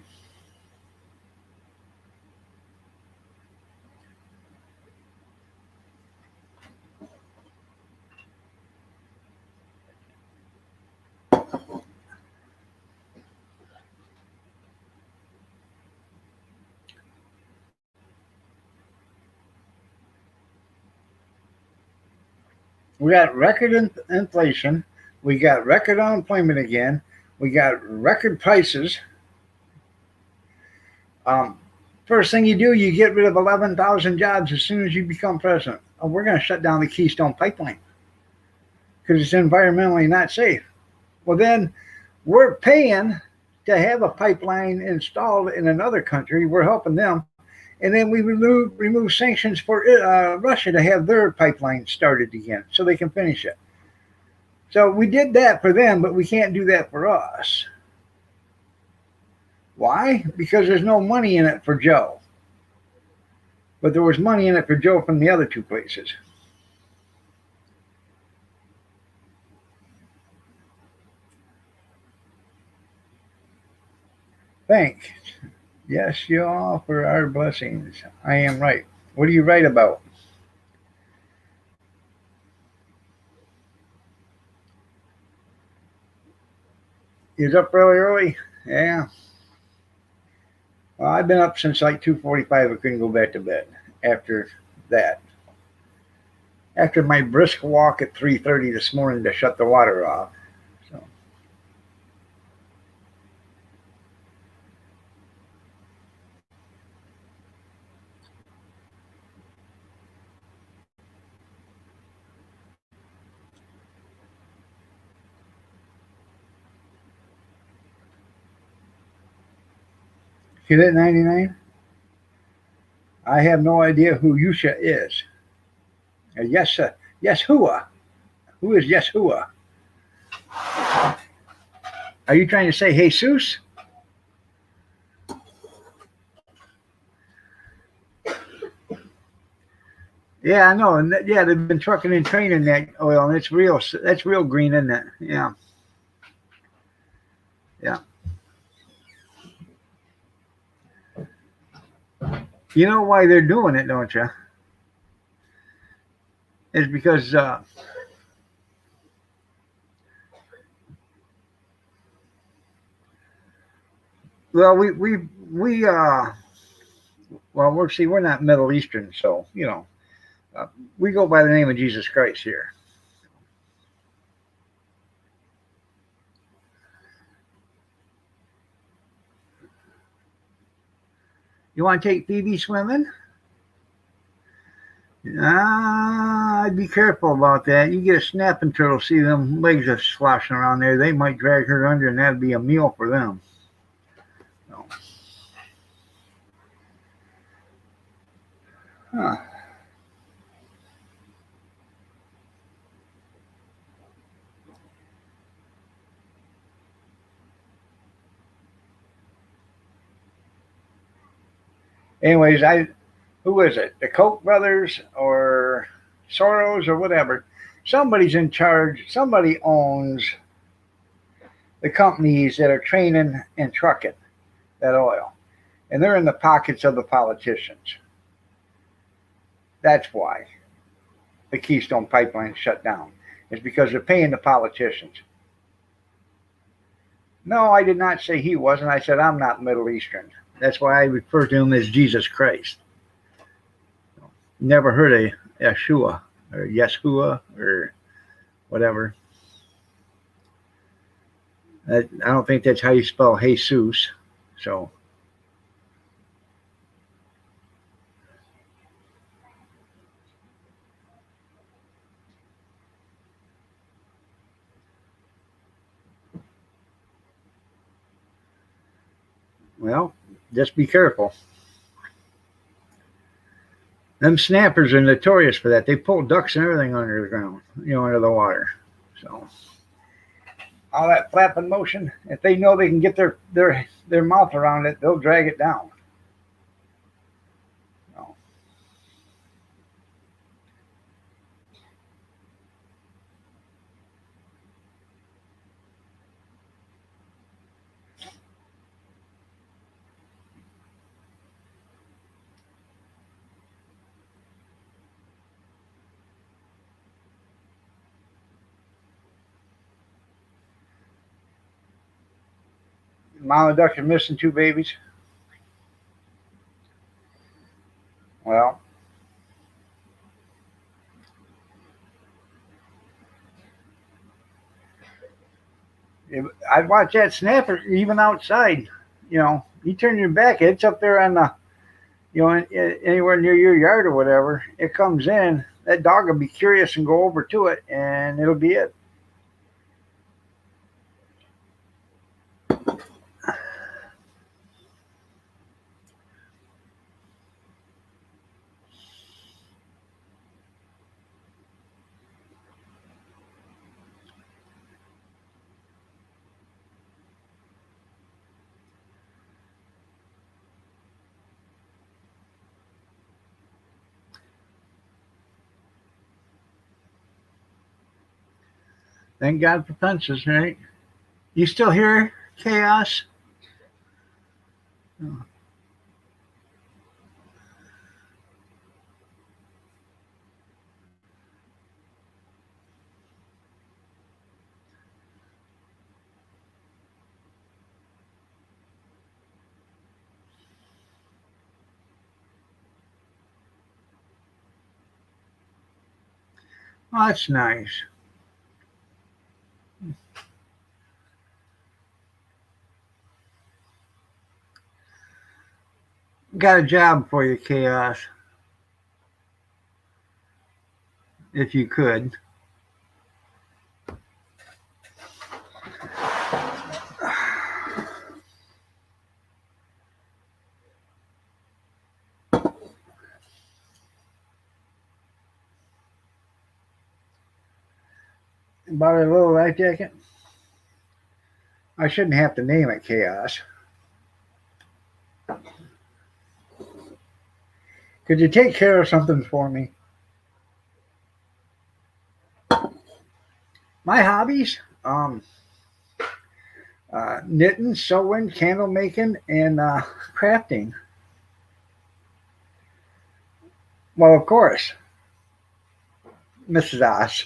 We got record inflation. We got record unemployment again. We got record prices. Um, First thing you do, you get rid of 11,000 jobs as soon as you become president. Oh, we're going to shut down the Keystone Pipeline because it's environmentally not safe. Well, then we're paying to have a pipeline installed in another country. We're helping them. And then we remove sanctions for Russia to have their pipeline started again so they can finish it. So we did that for them, but we can't do that for us. Why? Because there's no money in it for Joe. But there was money in it for Joe from the other two places. Thank. Yes, you all for our blessings. I am right. What do you write about? You're up really early? Yeah. Well, I've been up since like 2:45. I couldn't go back to bed after that. After my brisk walk at 3:30 this morning to shut the water off. So hit at 99. I have no idea who Yusha is. Yes, Yeshua. Who is Yeshua? Are you trying to say Jesus? Yeah, I know. And yeah, they've been trucking and training that oil, and it's real. That's real green, isn't it? Yeah, yeah. You know why they're doing it, don't you? It's because well, well, we're not Middle Eastern, so uh, we go by the name of Jesus Christ here. You want to take Phoebe swimming? I'd be careful about that. You get a snapping turtle, see them legs are sloshing around there. They might drag her under, and that'd be a meal for them. So, huh. Anyways, who is it? The Koch brothers or Soros or whatever? Somebody's in charge. Somebody owns the companies that are training and trucking that oil, and they're in the pockets of the politicians. That's why the Keystone Pipeline shut down. It's because they're paying the politicians. No, I did not say he wasn't. I said I'm not Middle Eastern. That's why I refer to him as Jesus Christ. Never heard of Yeshua or Yeshua or whatever. I don't think that's how you spell Jesus. So, well, just be careful. Them snappers are notorious for that. They pull ducks and everything under the ground, under the water. So, all that flapping motion, if they know they can get their mouth around it, they'll drag it down. So, mama duck is missing two babies. Well, I'd watch that snapper even outside. You turn your back, it's up there on the, anywhere near your yard or whatever. It comes in, that dog will be curious and go over to it, and it'll be it. Thank God for fences, right? You still hear chaos? Oh, that's nice. Got a job for you, Chaos, if you could. About a little life jacket. I shouldn't have to name it Chaos. Could you take care of something for me? My hobbies, knitting, sewing, candle making, and crafting. Well, of course, Mrs. Oz.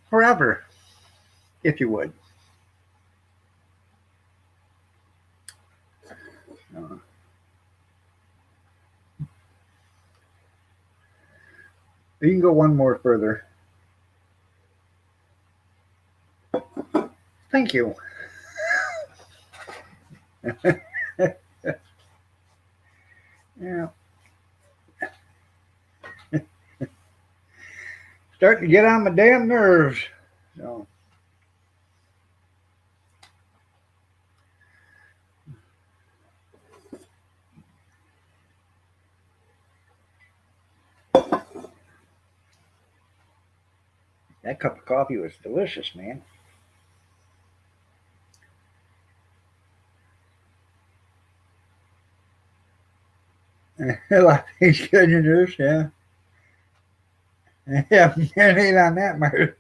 Forever, if you would. Uh, you can go one more further. Thank you. Yeah, starting to get on my damn nerves. So, that cup of coffee was delicious, man. A lot of things good in this, yeah. Yeah, marinate on that, Marty.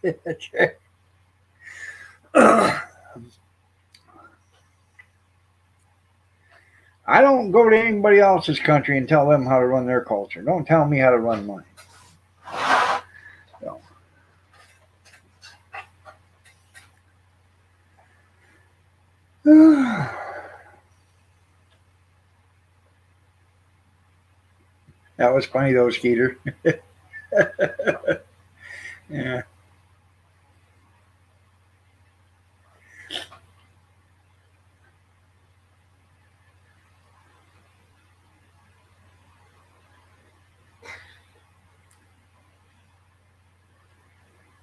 That's right. I don't go to anybody else's country and tell them how to run their culture. Don't tell me how to run mine. So. That was funny though, Skeeter. Yeah.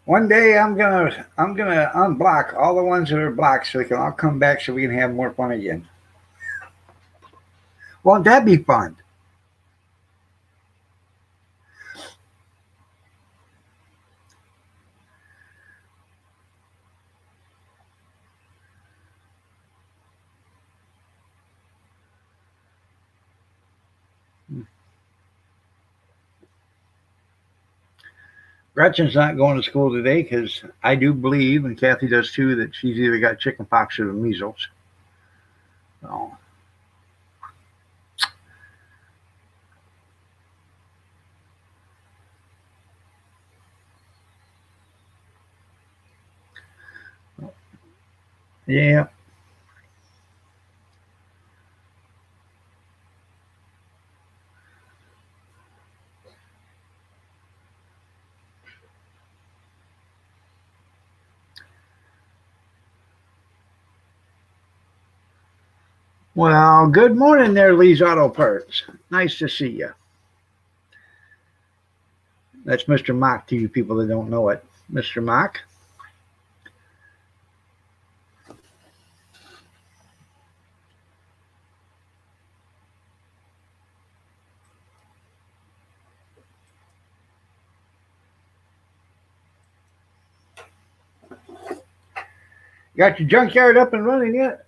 One day I'm gonna unblock all the ones that are blocked so they can all come back so we can have more fun again. Won't that be fun? Gretchen's not going to school today because I do believe, and Kathy does too, that she's either got chicken pox or the measles. So, yeah. Well, good morning there, Lee's Auto Parts. Nice to see you. That's Mr. Mock to you people that don't know it. Mr. Mock. Got your junkyard up and running yet?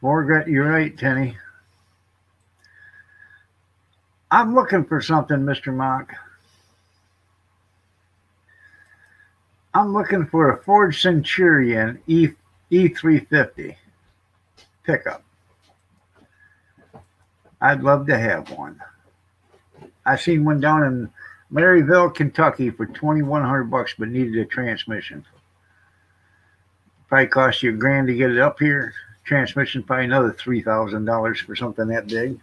Margaret, you're right, Tenny. I'm looking for something, Mr. Mock. I'm looking for a Ford Centurion E350 pickup. I'd love to have one. I seen one down in Maryville, Kentucky for $2,100, but needed a transmission. Probably cost you a grand to get it up here. Transmission probably another $3,000 for something that big.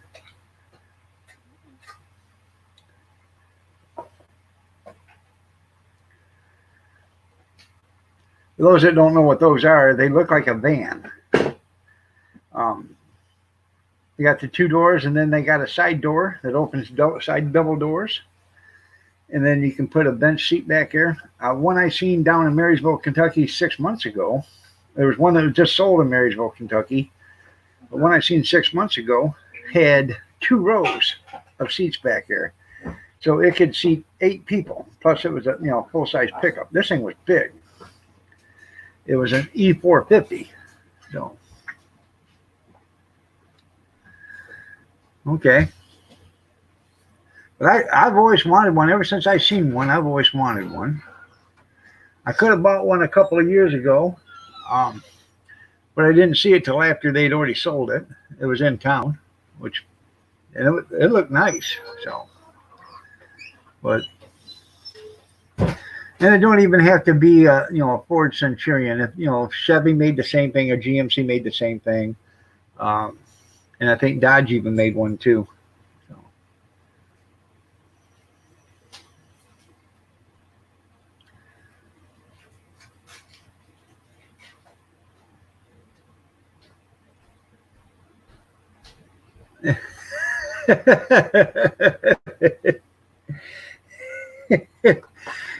For those that don't know what those are, they look like a van. Um, they got the two doors, and then they got a side door that opens side double doors. And then you can put a bench seat back there. One I seen down in Marysville, Kentucky 6 months ago. There was one that was just sold in Marysville, Kentucky. The one I seen 6 months ago had 2 rows of seats back there. So it could seat 8 people. Plus it was a full size pickup. This thing was big. It was an E450. So okay. But I've always wanted one. Ever since I seen one, I've always wanted one. I could have bought one a couple of years ago, but I didn't see it till after they'd already sold it. It was in town, and it looked nice. So, but and it don't even have to be a Ford Centurion. If Chevy made the same thing or GMC made the same thing, and I think Dodge even made one too.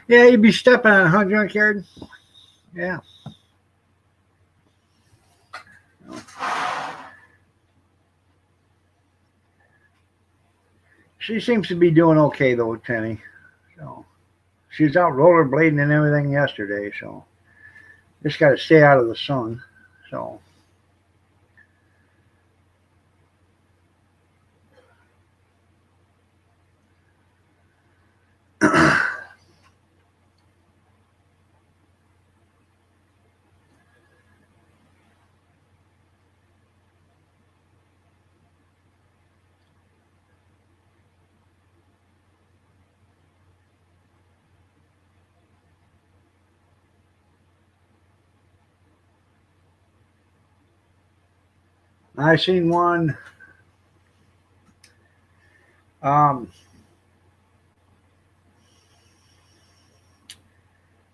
Yeah, you'd be stepping on a junkyard. Yeah. She seems to be doing okay though, Penny. So she was out rollerblading and everything yesterday. So just got to stay out of the sun. So. I seen one. I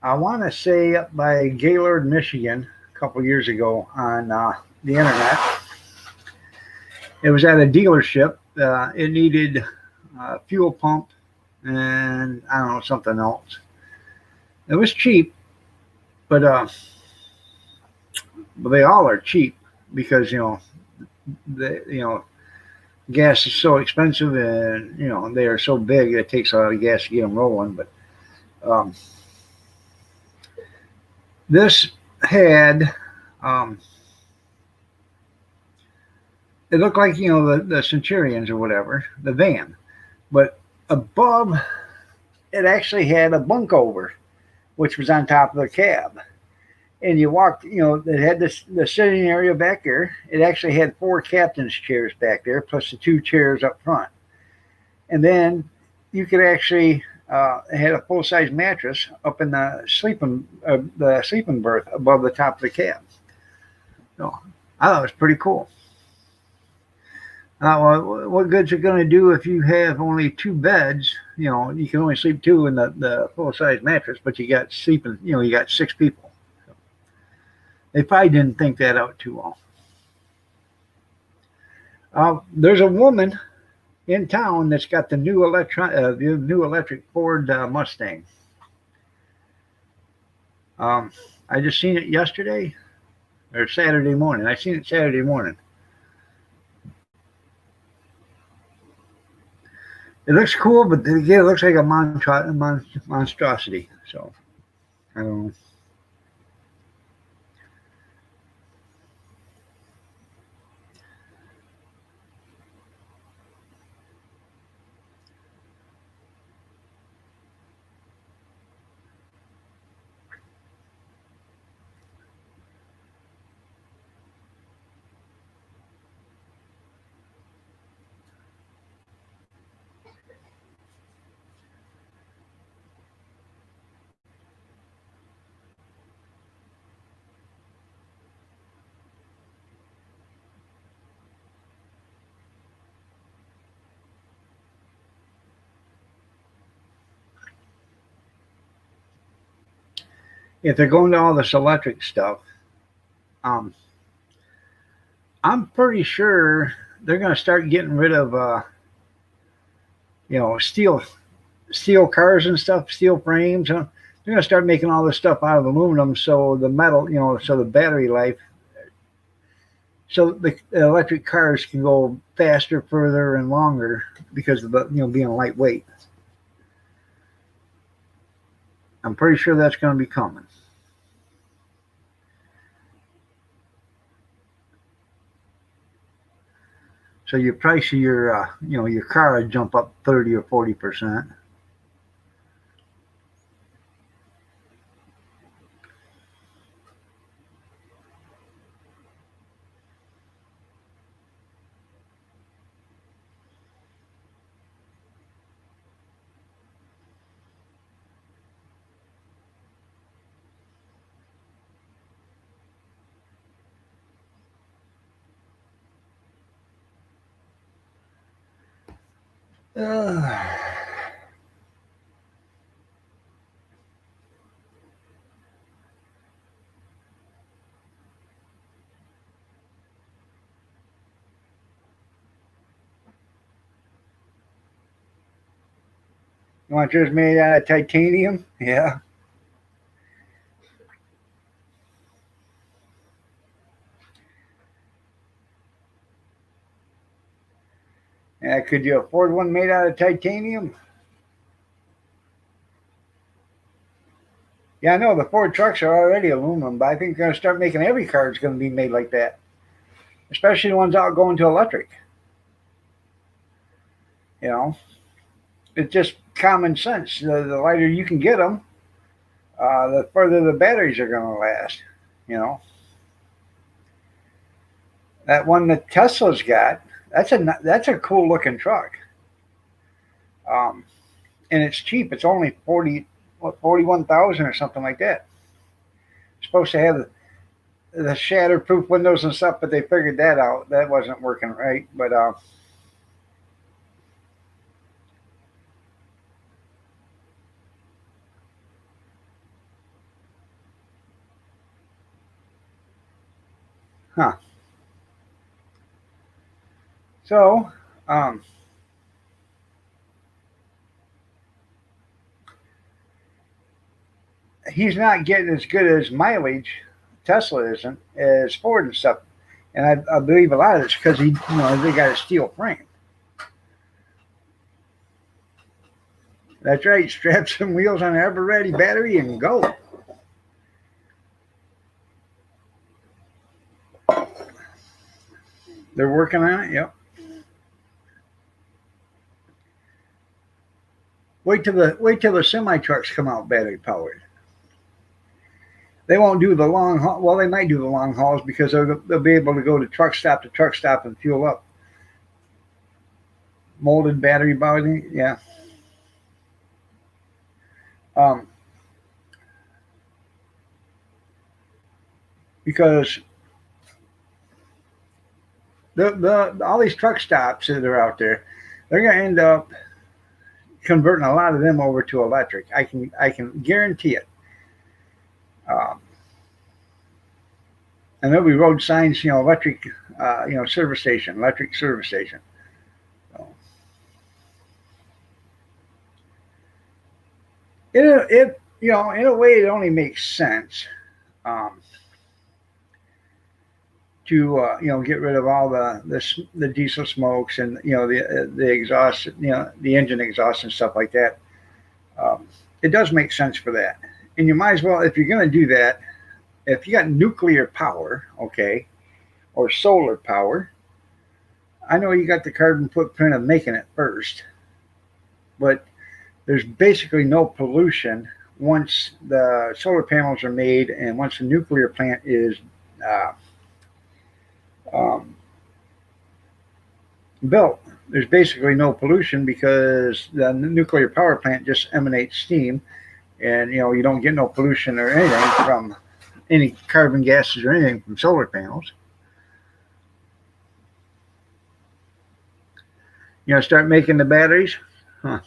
want to say up by Gaylord, Michigan, a couple years ago on the internet. It was at a dealership. It needed a fuel pump and I don't know something else. It was cheap, but they all are cheap because gas is so expensive and they are so big it takes a lot of gas to get them rolling. But this had it looked like the Centurions or whatever, the van, but above it actually had a bunk over, which was on top of the cab. And you walked, it had the sitting area back there. It actually had 4 captain's chairs back there, plus the 2 chairs up front. And then you could actually it had a full size mattress up in the sleeping berth above the top of the cab. So I thought it was pretty cool. Well, what good's it going to do if you have only 2 beds? You can only sleep 2 in the full size mattress, but you got sleeping. You got 6 people. So they probably didn't think that out too well. There's a woman in town that's got the new electric Ford Mustang. I just seen it yesterday or Saturday morning. I seen it Saturday morning. It looks cool, but again, it looks like a monstrosity. So I don't know. if they're going to all this electric stuff, um, I'm pretty sure they're going to start getting rid of, steel cars and stuff, steel frames. They're going to start making all this stuff out of aluminum, so the metal, so the battery life, so the electric cars can go faster, further, and longer because of the, being lightweight. I'm pretty sure that's going to be coming. So your price of your car would jump up 30 or 40%. You want yours made out of titanium? Yeah. Yeah. Could you afford one made out of titanium? Yeah, I know the Ford trucks are already aluminum, but I think they're going to start making every car is going to be made like that, especially the ones out going to electric. You know, it's just common sense. The lighter you can get them, the further the batteries are going to last. You know, that one that Tesla's got, that's a cool looking truck. Um, and it's cheap. It's only 41,000 or something like that. It's supposed to have the shatterproof windows and stuff, but they figured that out. That wasn't working right. But huh. So he's not getting as good as mileage. Tesla isn't as Ford and stuff, and I believe a lot of it's because they got a steel frame. That's right. Strap some wheels on an ever-ready battery and go. They're working on it. Yep. Wait till the semi trucks come out battery powered. They won't do the long haul. Well, they might do the long hauls because they'll be able to go to truck stop and fuel up. Molded battery body, yeah. Um, because the all these truck stops that are out there, they're going to end up converting a lot of them over to electric. I can guarantee it. And there'll be road signs, electric, service station, electric service station. So, in a way, it only makes sense um, to get rid of all the diesel smokes and the exhaust, the engine exhaust and stuff like that. It does make sense for that, and you might as well, if you're going to do that, if you got nuclear power, okay, or solar power. I know you got the carbon footprint of making it first, but there's basically no pollution once the solar panels are made and once the nuclear plant is uh, um, built. There's basically no pollution because the nuclear power plant just emanates steam, and you don't get no pollution or anything from any carbon gases or anything from solar panels. Start making the batteries. Huh.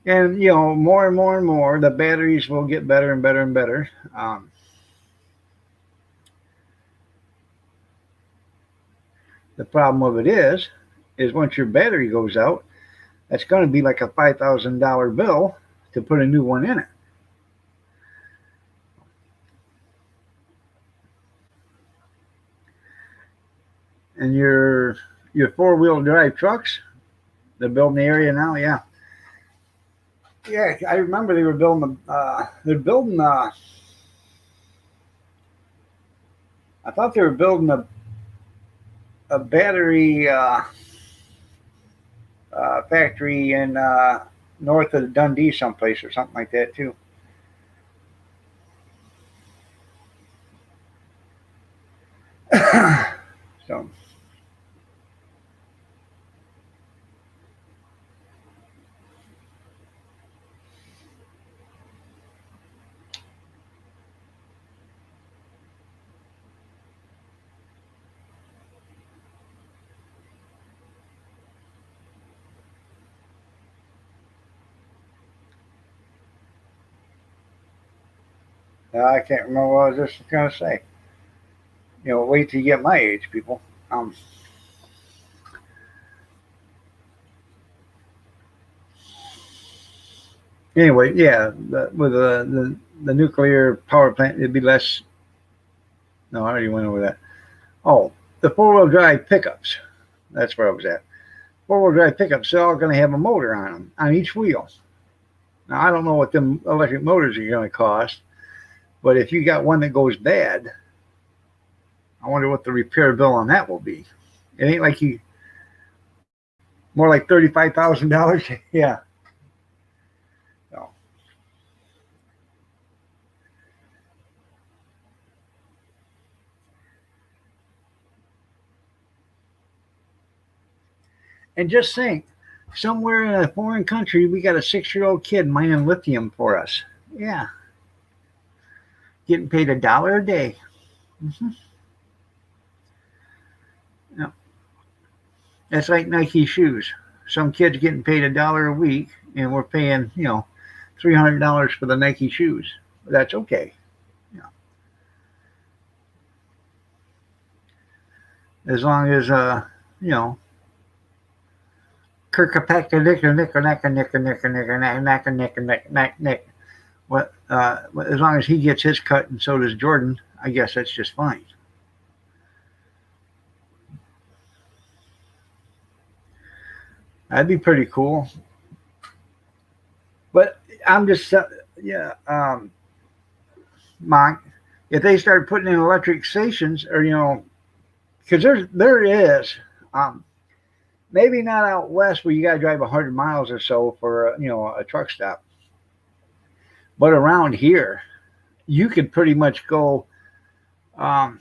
And you know, more and more and more, the batteries will get better and better and better. The problem with it is once your battery goes out, that's going to be like a $5,000 bill to put a new one in it. And your 4-wheel drive trucks, they're building the area now. Yeah, yeah. I remember they were building they're building I thought they were building a battery factory in north of Dundee, someplace or something like that too. So I can't remember what I was just going to say. You know, wait till you get my age, people. Um, anyway, yeah, with the nuclear power plant, it'd be less. No, I already went over that. Oh, the 4-wheel drive pickups. That's where I was at. 4-wheel drive pickups, they're all going to have a motor on them, on each wheel. Now, I don't know what them electric motors are going to cost, but if you got one that goes bad, I wonder what the repair bill on that will be. It ain't like you, more like $35,000. Yeah. So, and just think, somewhere in a foreign country, we got a 6-year-old kid mining lithium for us. Yeah, getting paid $1 a day. Mm-hmm. Yeah. That's like Nike shoes. Some kids getting paid $1 a week, and we're paying, $300 for the Nike shoes. That's okay. Yeah. As long as you know, Kirk what as long as he gets his cut and so does Jordan, I guess that's just fine. That'd be pretty cool. But I'm just yeah, Mike, if they start putting in electric stations, or because there is, um, maybe not out west where you got to drive 100 miles or so for a truck stop, but around here you could pretty much go. Um,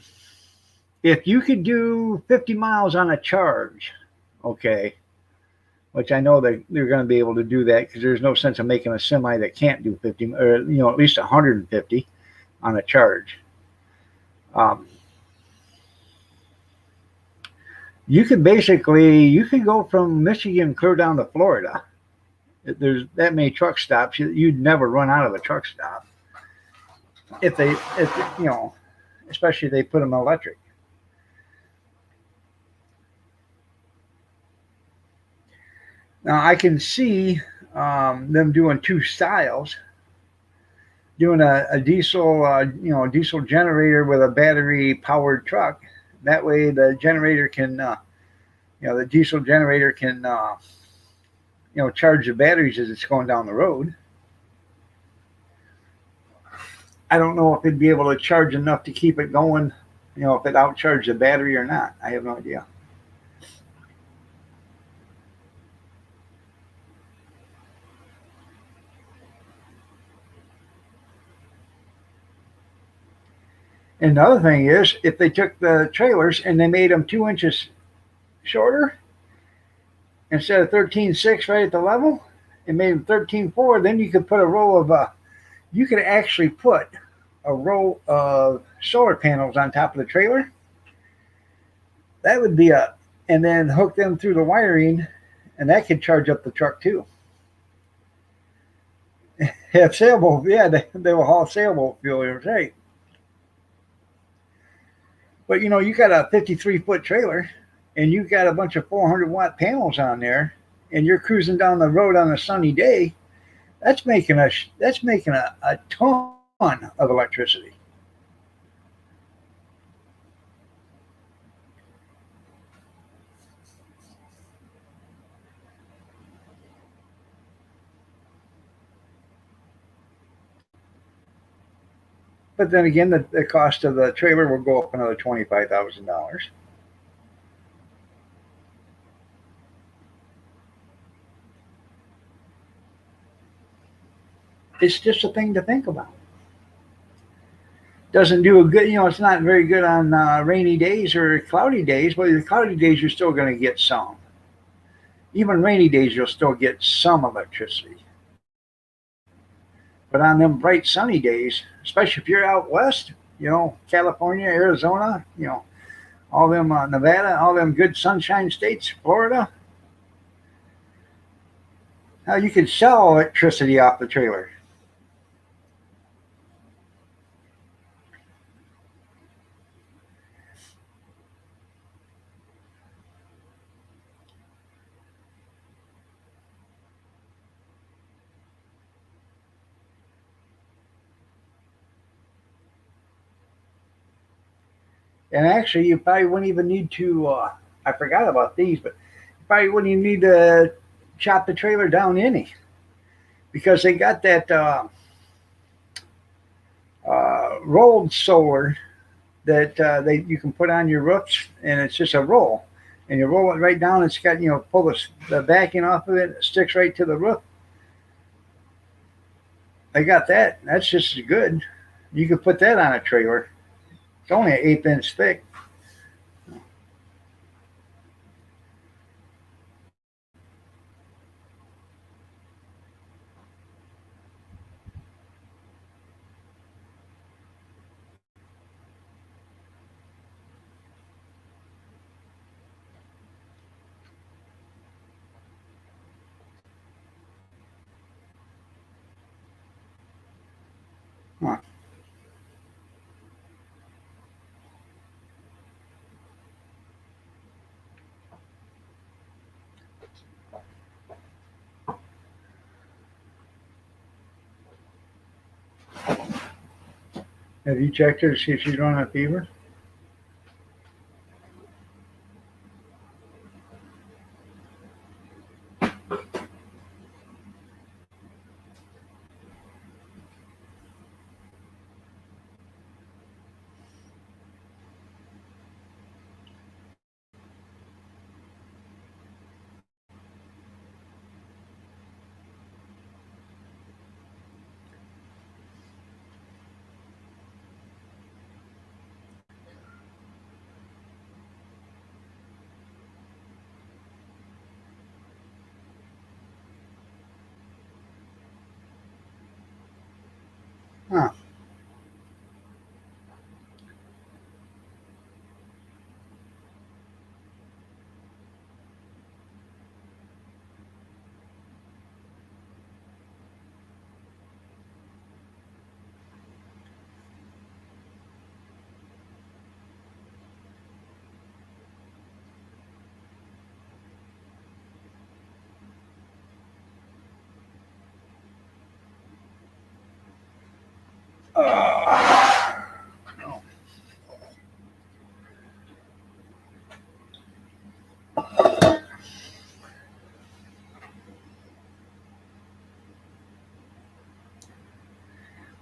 if you could do 50 miles on a charge, okay, which I know that they're going to be able to do that because there's no sense of making a semi that can't do 50, or at least 150 on a charge. Um, you can go from Michigan clear down to Florida. There's that many truck stops. You'd never run out of a truck stop if especially if they put them electric. Now I can see them doing two styles, doing a diesel, diesel generator with a battery powered truck. That way, the generator can, the diesel generator can, charge the batteries as it's going down the road. I don't know if it'd be able to charge enough to keep it going, if it outcharged the battery or not. I have no idea. And the other thing is, if they took the trailers and they made them 2 inches shorter instead of 13.6 right at the level, and made them 13.4, then you could put a row of you could actually put a row of solar panels on top of the trailer. That would be and then hook them through the wiring, and that could charge up the truck too. have sailboat. Yeah, they will haul sailboat fuel. You're right. But you got a 53-foot trailer, and you got a bunch of 400-watt panels on there, and you're cruising down the road on a sunny day. That's making a ton of electricity. But then again, the cost of the trailer will go up another $25,000. It's just a thing to think about. Doesn't do a good, it's not very good on rainy days or cloudy days. But the cloudy days, you're still going to get some. Even rainy days, you'll still get some electricity. But on them bright sunny days, especially if you're out west, California, Arizona, all them Nevada, all them good sunshine states, Florida, now you can sell electricity off the trailer. And actually, you probably wouldn't even need to. I forgot about these, but you probably wouldn't even need to chop the trailer down any because they got that rolled solar that they you can put on your roofs, and it's just a roll, and you roll it right down. It's got pull the backing off of it. It sticks right to the roof. They got that. That's just as good. You could put that on a trailer. It's only an 1/8 inch thick. Huh. Have you checked her to see if she's running a fever? Huh. Uh,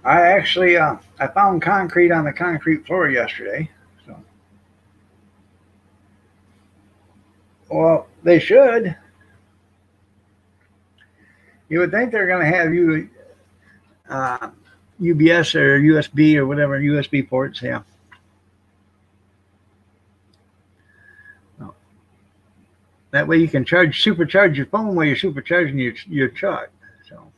I actually I found concrete on the concrete floor yesterday. So, well, they should. You would think they're going to have uh, UBS or USB or whatever USB ports. Yeah. So, that way you can supercharge your phone while you're supercharging your truck. So.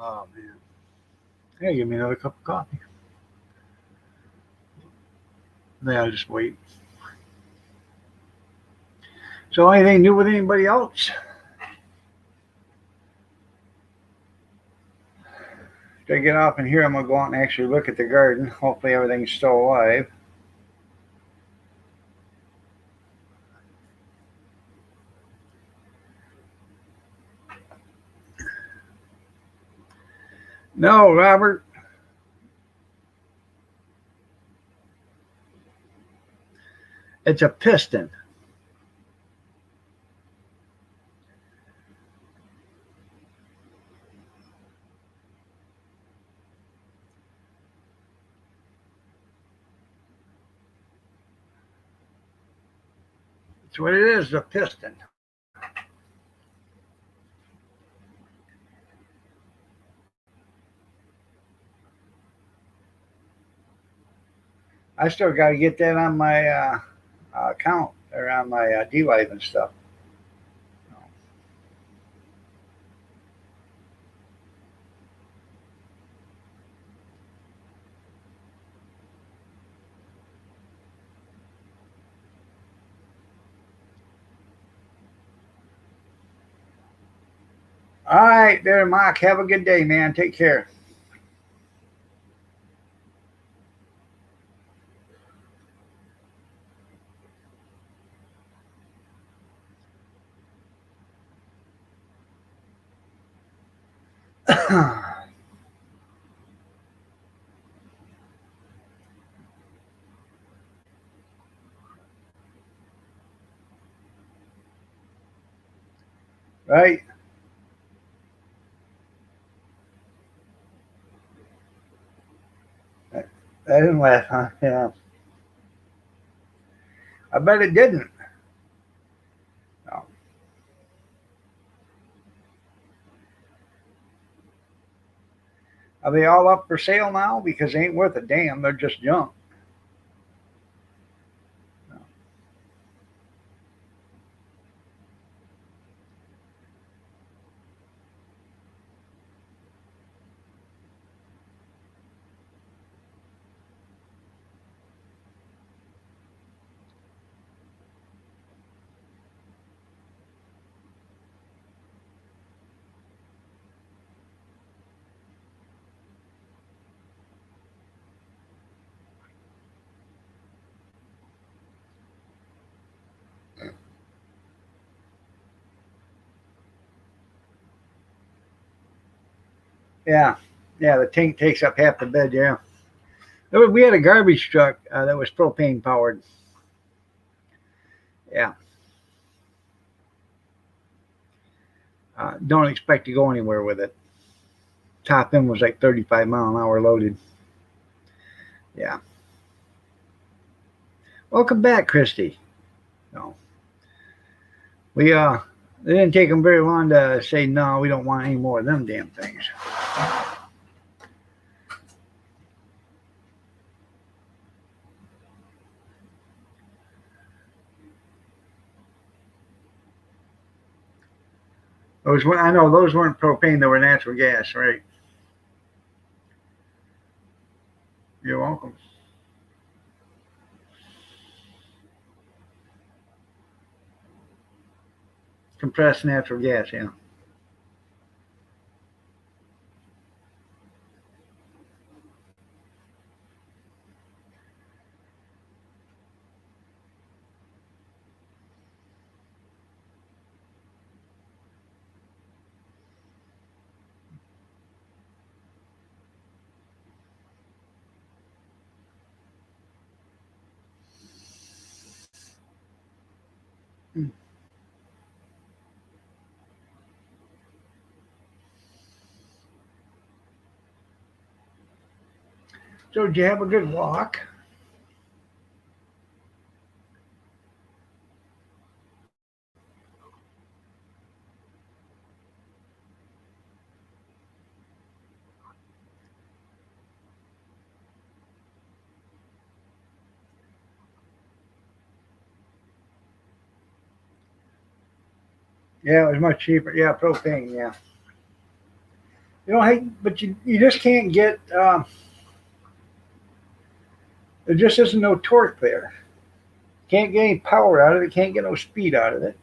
Oh man. Hey, give me another cup of coffee. Then I'll just wait. So anything new with anybody else? After I get off in here, I'm gonna go out and actually look at the garden. Hopefully everything's still alive. No, Robert. It's a piston. That's what it is, a piston. I still got to get that on my account or on my D-Live and stuff. All right, there, Mark. Have a good day, man. Take care. Right? That didn't last, huh? Yeah. I bet it didn't. No. Are they all up for sale now? Because they ain't worth a damn. They're just junk. Yeah. Yeah, the tank takes up half the bed, yeah. We had a garbage truck that was propane powered. Yeah. Don't expect to go anywhere with it. Top end was like 35-mile-an-hour loaded. Yeah. Welcome back, Christy. No. We it didn't take them very long to say no, we don't want any more of them damn things. I know those weren't propane; they were natural gas, right? You're welcome. Compressed natural gas, yeah. So, did you have a good walk? Yeah, it was much cheaper. Yeah, propane. Yeah. You know, hey, but you just can't get. There just isn't no torque there. Can't get any power out of it. Can't get no speed out of it.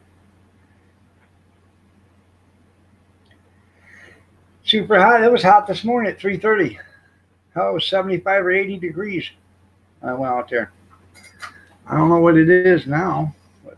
Super hot. It was hot this morning at 3:30. Oh, it was 75 or 80 degrees. I went out there. I don't know what it is now. But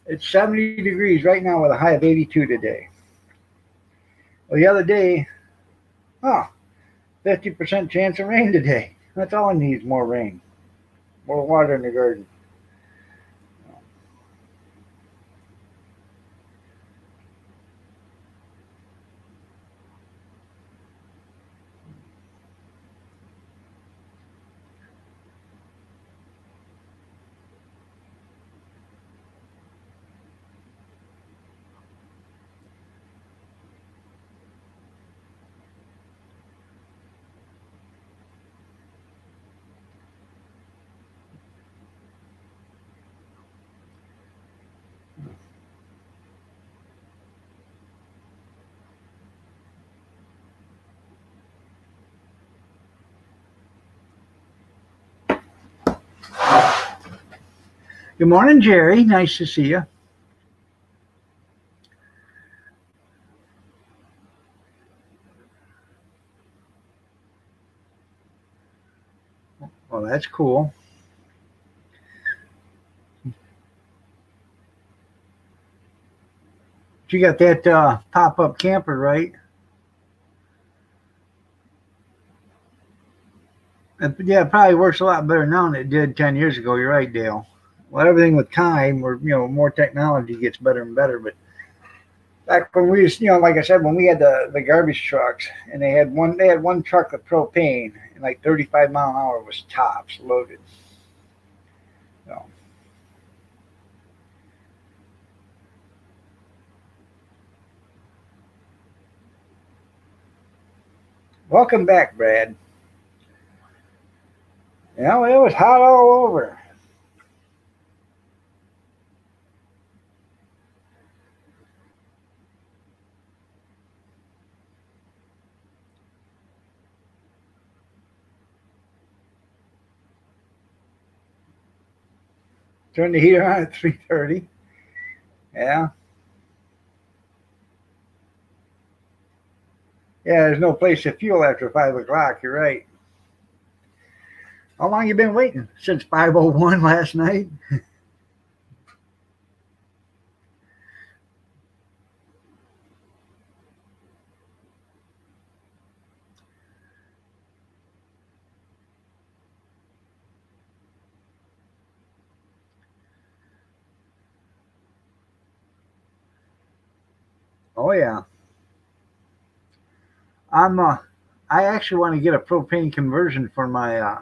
it's 70 degrees right now with a high of 82 today. Well, the other day, oh, 50% chance of rain today. That's all I need is more rain, more water in the garden. Good morning, Jerry. Nice to see you. Well, that's cool. You got that pop-up camper, right? Yeah, it probably works a lot better now than it did 10 years ago. You're right, Dale. Well, everything with time, or more technology gets better and better. But back when we was, like I said, when we had the garbage trucks, and they had one truck of propane, and like 35 mile an hour was tops loaded. So, welcome back, Brad. It was hot all over. Turned the heater on at 3:30. Yeah, yeah. There's no place to fuel after 5 o'clock. You're right. How long you been waiting? Since 5:01 last night. Oh yeah. I'm. I actually want to get a propane conversion for my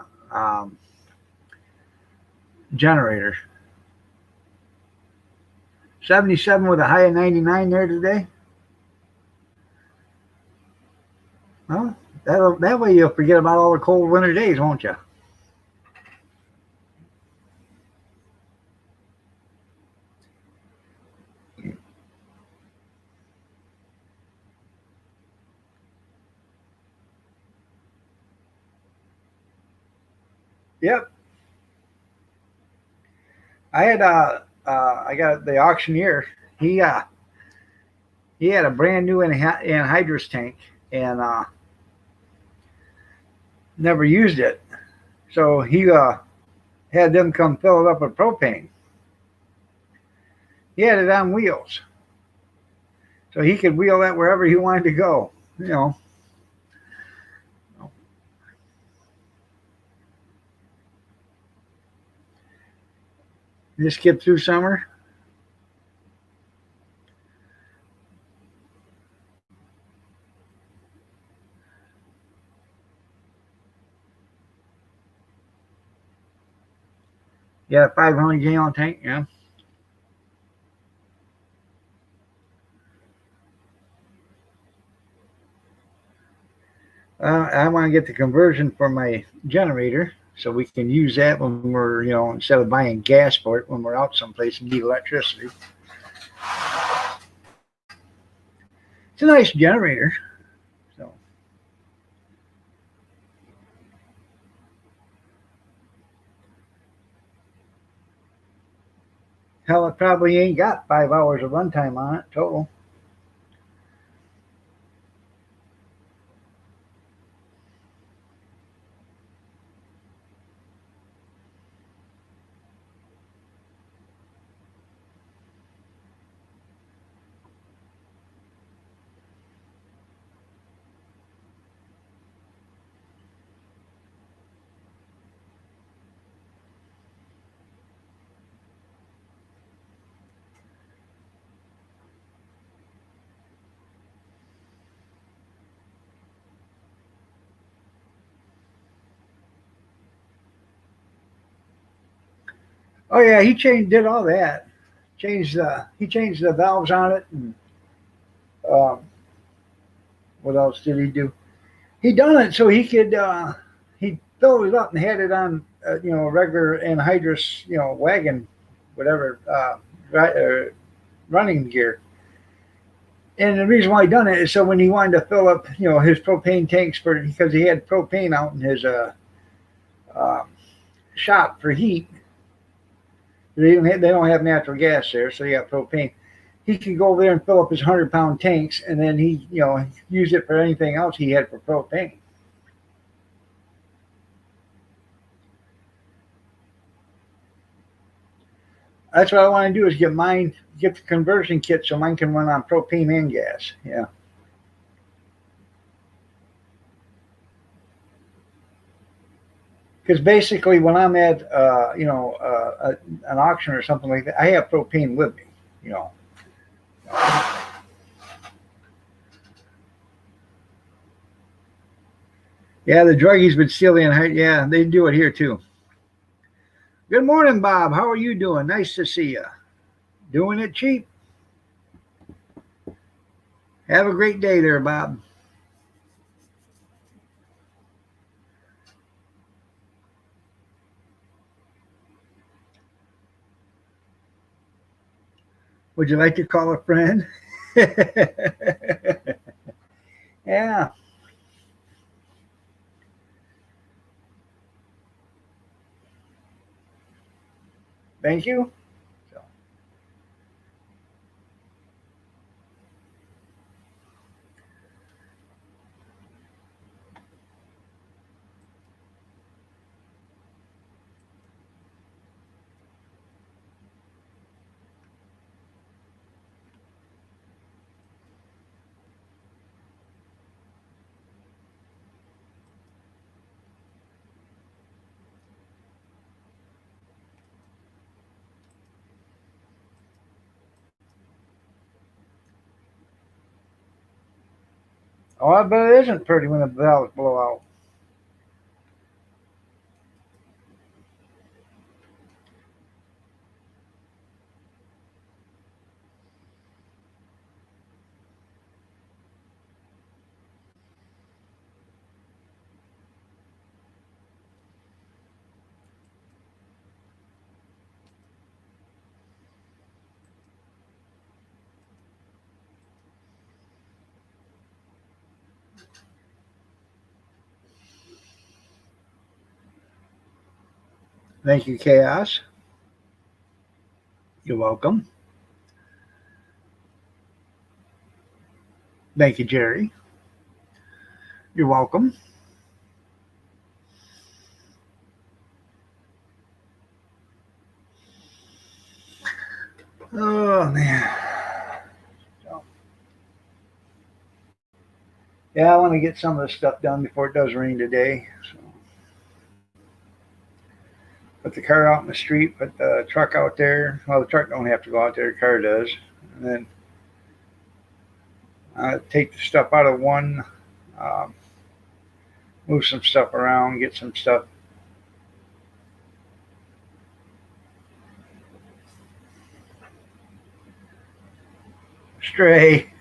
generator. 77 with a high of 99 there today. Well, that way you'll forget about all the cold winter days, won't you? Yep. I got the auctioneer. He had a brand new anhydrous tank and never used it, so he had them come fill it up with propane. He had it on wheels, so he could wheel that wherever he wanted to go. You know, just get through summer. Yeah, 500-gallon tank. Yeah. I want to get the conversion for my generator so we can use that when we're, instead of buying gas for it when we're out someplace and need electricity. It's a nice generator. So, hell, it probably ain't got 5 hours of runtime on it total. Oh yeah, did all that. He changed the valves on it, and um, what else did he do? He done it so he could he filled it up and had it on a regular anhydrous wagon, whatever running gear. And the reason why he done it is so when he wanted to fill up his propane tanks for because he had propane out in his uh, shop for heat. They don't have natural gas there, so you got propane. He could go over there and fill up his 100-pound tanks, and then he use it for anything else he had for propane. That's what I want to do is get the conversion kit so mine can run on propane and gas. Yeah. Because basically, when I'm at an auction or something like that, I have propane with me. You know. Yeah, the druggies would steal the yeah, they do it here too. Good morning, Bob. How are you doing? Nice to see you. Doing it cheap. Have a great day there, Bob. Would you like to call a friend? Yeah. Thank you. So. Oh, I bet it isn't pretty when the valves blow out. Thank you, Chaos. You're welcome. Thank you, Jerry. You're welcome. Oh man. So, yeah, I want to get some of this stuff done before it does rain today. So, put the car out in the street, put the truck out there. Well, the truck don't have to go out there; the car does. And then take the stuff out of one, um, move some stuff around, get some stuff Stray.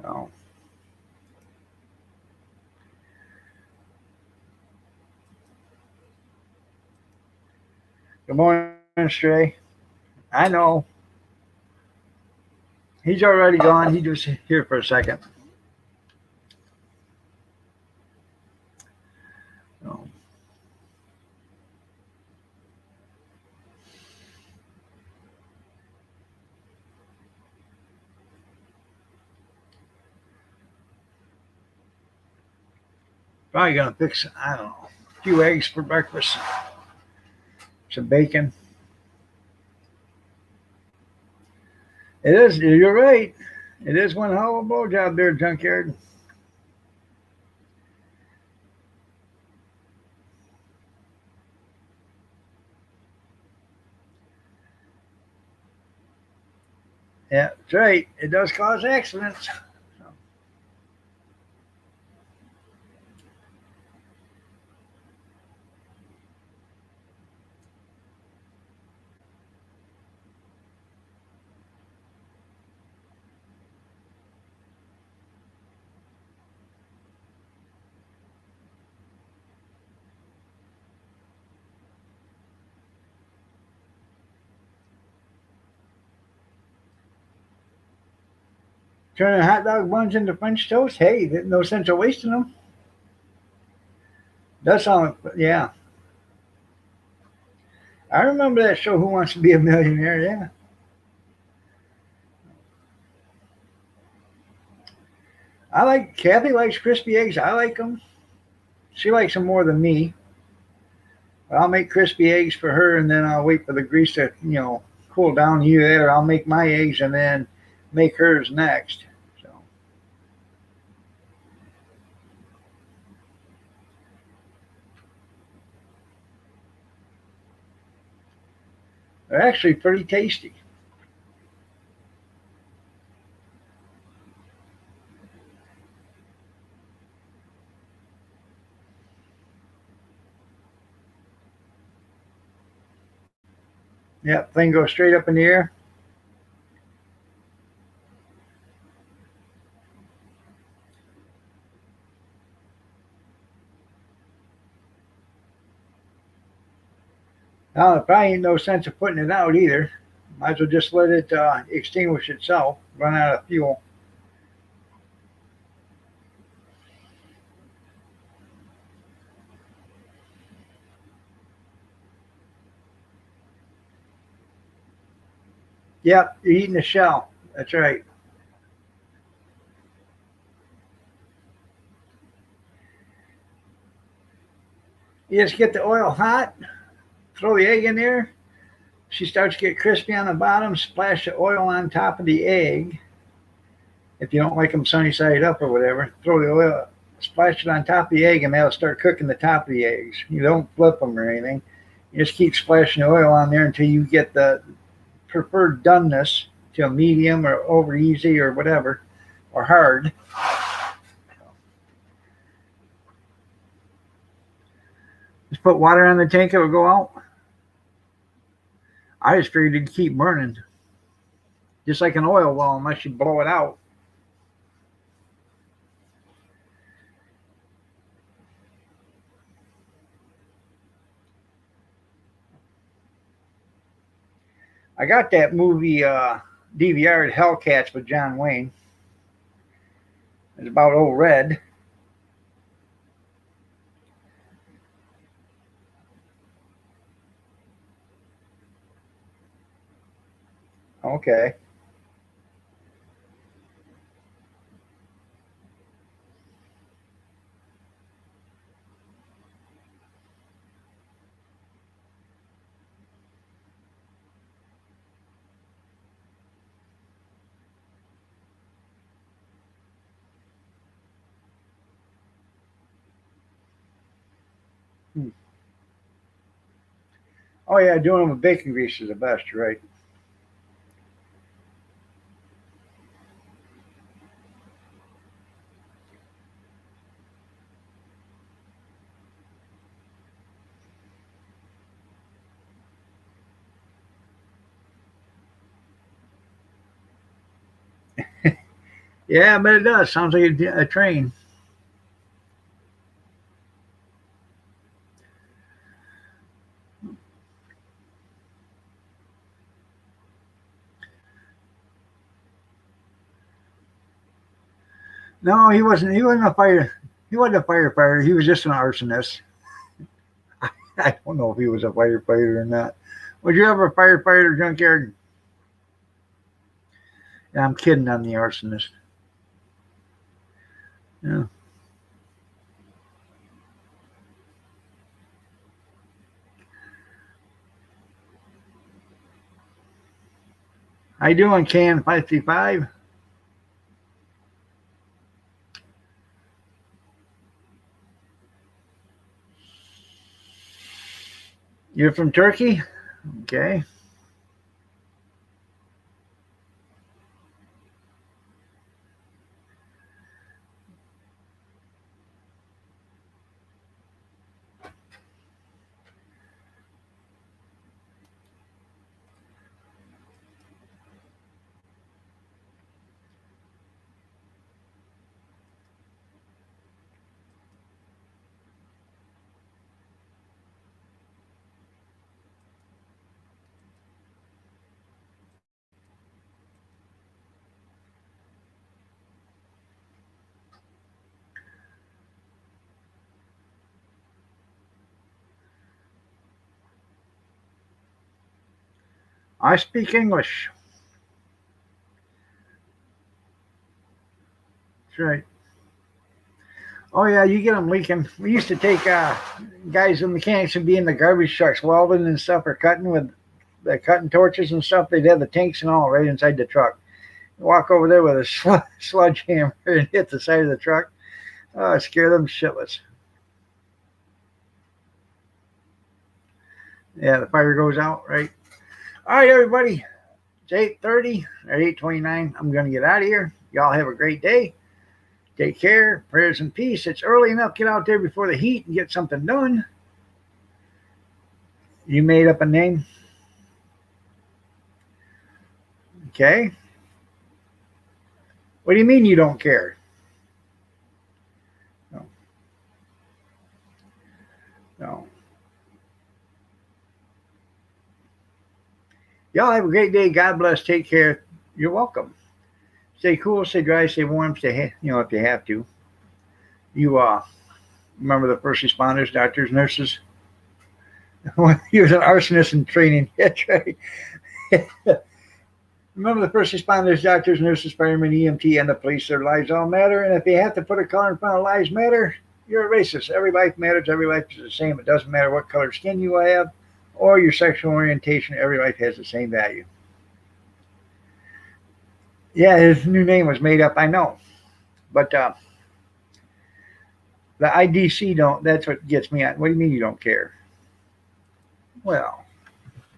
Oh. Good morning, Stray. I know. He's already gone. He was here for a second. Oh. Probably gonna fix, I don't know, a few eggs for breakfast, some bacon. It is. You're right. It is one hell of a blowjob there, junkyard. Yeah, that's right. It does cause accidents. Turning hot dog buns into French toast. Hey, there's no sense of wasting them. Does sound, yeah. I remember that show, Who Wants to Be a Millionaire? Yeah. I like, Kathy likes crispy eggs. I like them. She likes them more than me. But I'll make crispy eggs for her, and then I'll wait for the grease to, cool down. Either that, or I'll make my eggs and then make hers next. So they're actually pretty tasty. Yep, thing goes straight up in the air. Now, there probably ain't no sense of putting it out either. Might as well just let it extinguish itself, run out of fuel. Yep, you're eating the shell. That's right. You just get the oil hot, throw the egg in there. She starts to get crispy on the bottom, splash the oil on top of the egg. If you don't like them sunny side up or whatever, throw the oil, splash it on top of the egg, and that'll start cooking the top of the eggs. You don't flip them or anything. You just keep splashing the oil on there until you get the preferred doneness to a medium or over easy or whatever, or hard. Just put water on the tank, it'll go out. I just figured it'd keep burning, just like an oil well, unless you blow it out. I got that movie DVR'd, Hellcats with John Wayne. It's about old Red. Okay. Hmm. Oh yeah, doing them with bacon grease is the best. You're right. Yeah, but it does. Sounds like a train. No, he wasn't. He wasn't a fire. He wasn't a firefighter. He was just an arsonist. I don't know if he was a firefighter or not. Would you ever a firefighter junkyard? Yeah, I'm kidding on the arsonist. Yeah. How you doing, Can 535? You're from Turkey? Okay. I speak English. That's right. Oh yeah, you get them leaking. We used to take guys and mechanics would be in the garbage trucks welding and stuff or cutting with the cutting torches and stuff. They'd have the tanks and all right inside the truck. Walk over there with a sledgehammer and hit the side of the truck. Oh, scare them shitless. Yeah, the fire goes out, right? All right, everybody. It's 8:30 or 8:29. I'm going to get out of here. Y'all have a great day. Take care. Prayers and peace. It's early enough. Get out there before the heat and get something done. You made up a name? Okay. What do you mean you don't care? No. No. Y'all have a great day. God bless. Take care. You're welcome. Stay cool, stay dry, stay warm, stay, if you have to. You remember the first responders, doctors, nurses? He was an arsonist in training. That's right. Remember the first responders, doctors, nurses, firemen, EMT, and the police. Their lives all matter. And if you have to put a color in front of lives matter, you're a racist. Every life matters. Every life is the same. It doesn't matter what color skin you have or your sexual orientation. Every life has the same value. Yeah, his new name was made up. I know. But the IDC don't. That's what gets me. What do you mean you don't care? Well,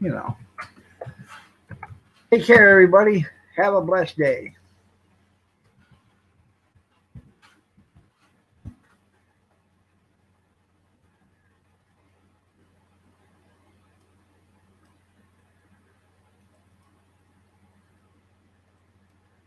you know. Take care, everybody. Have a blessed day.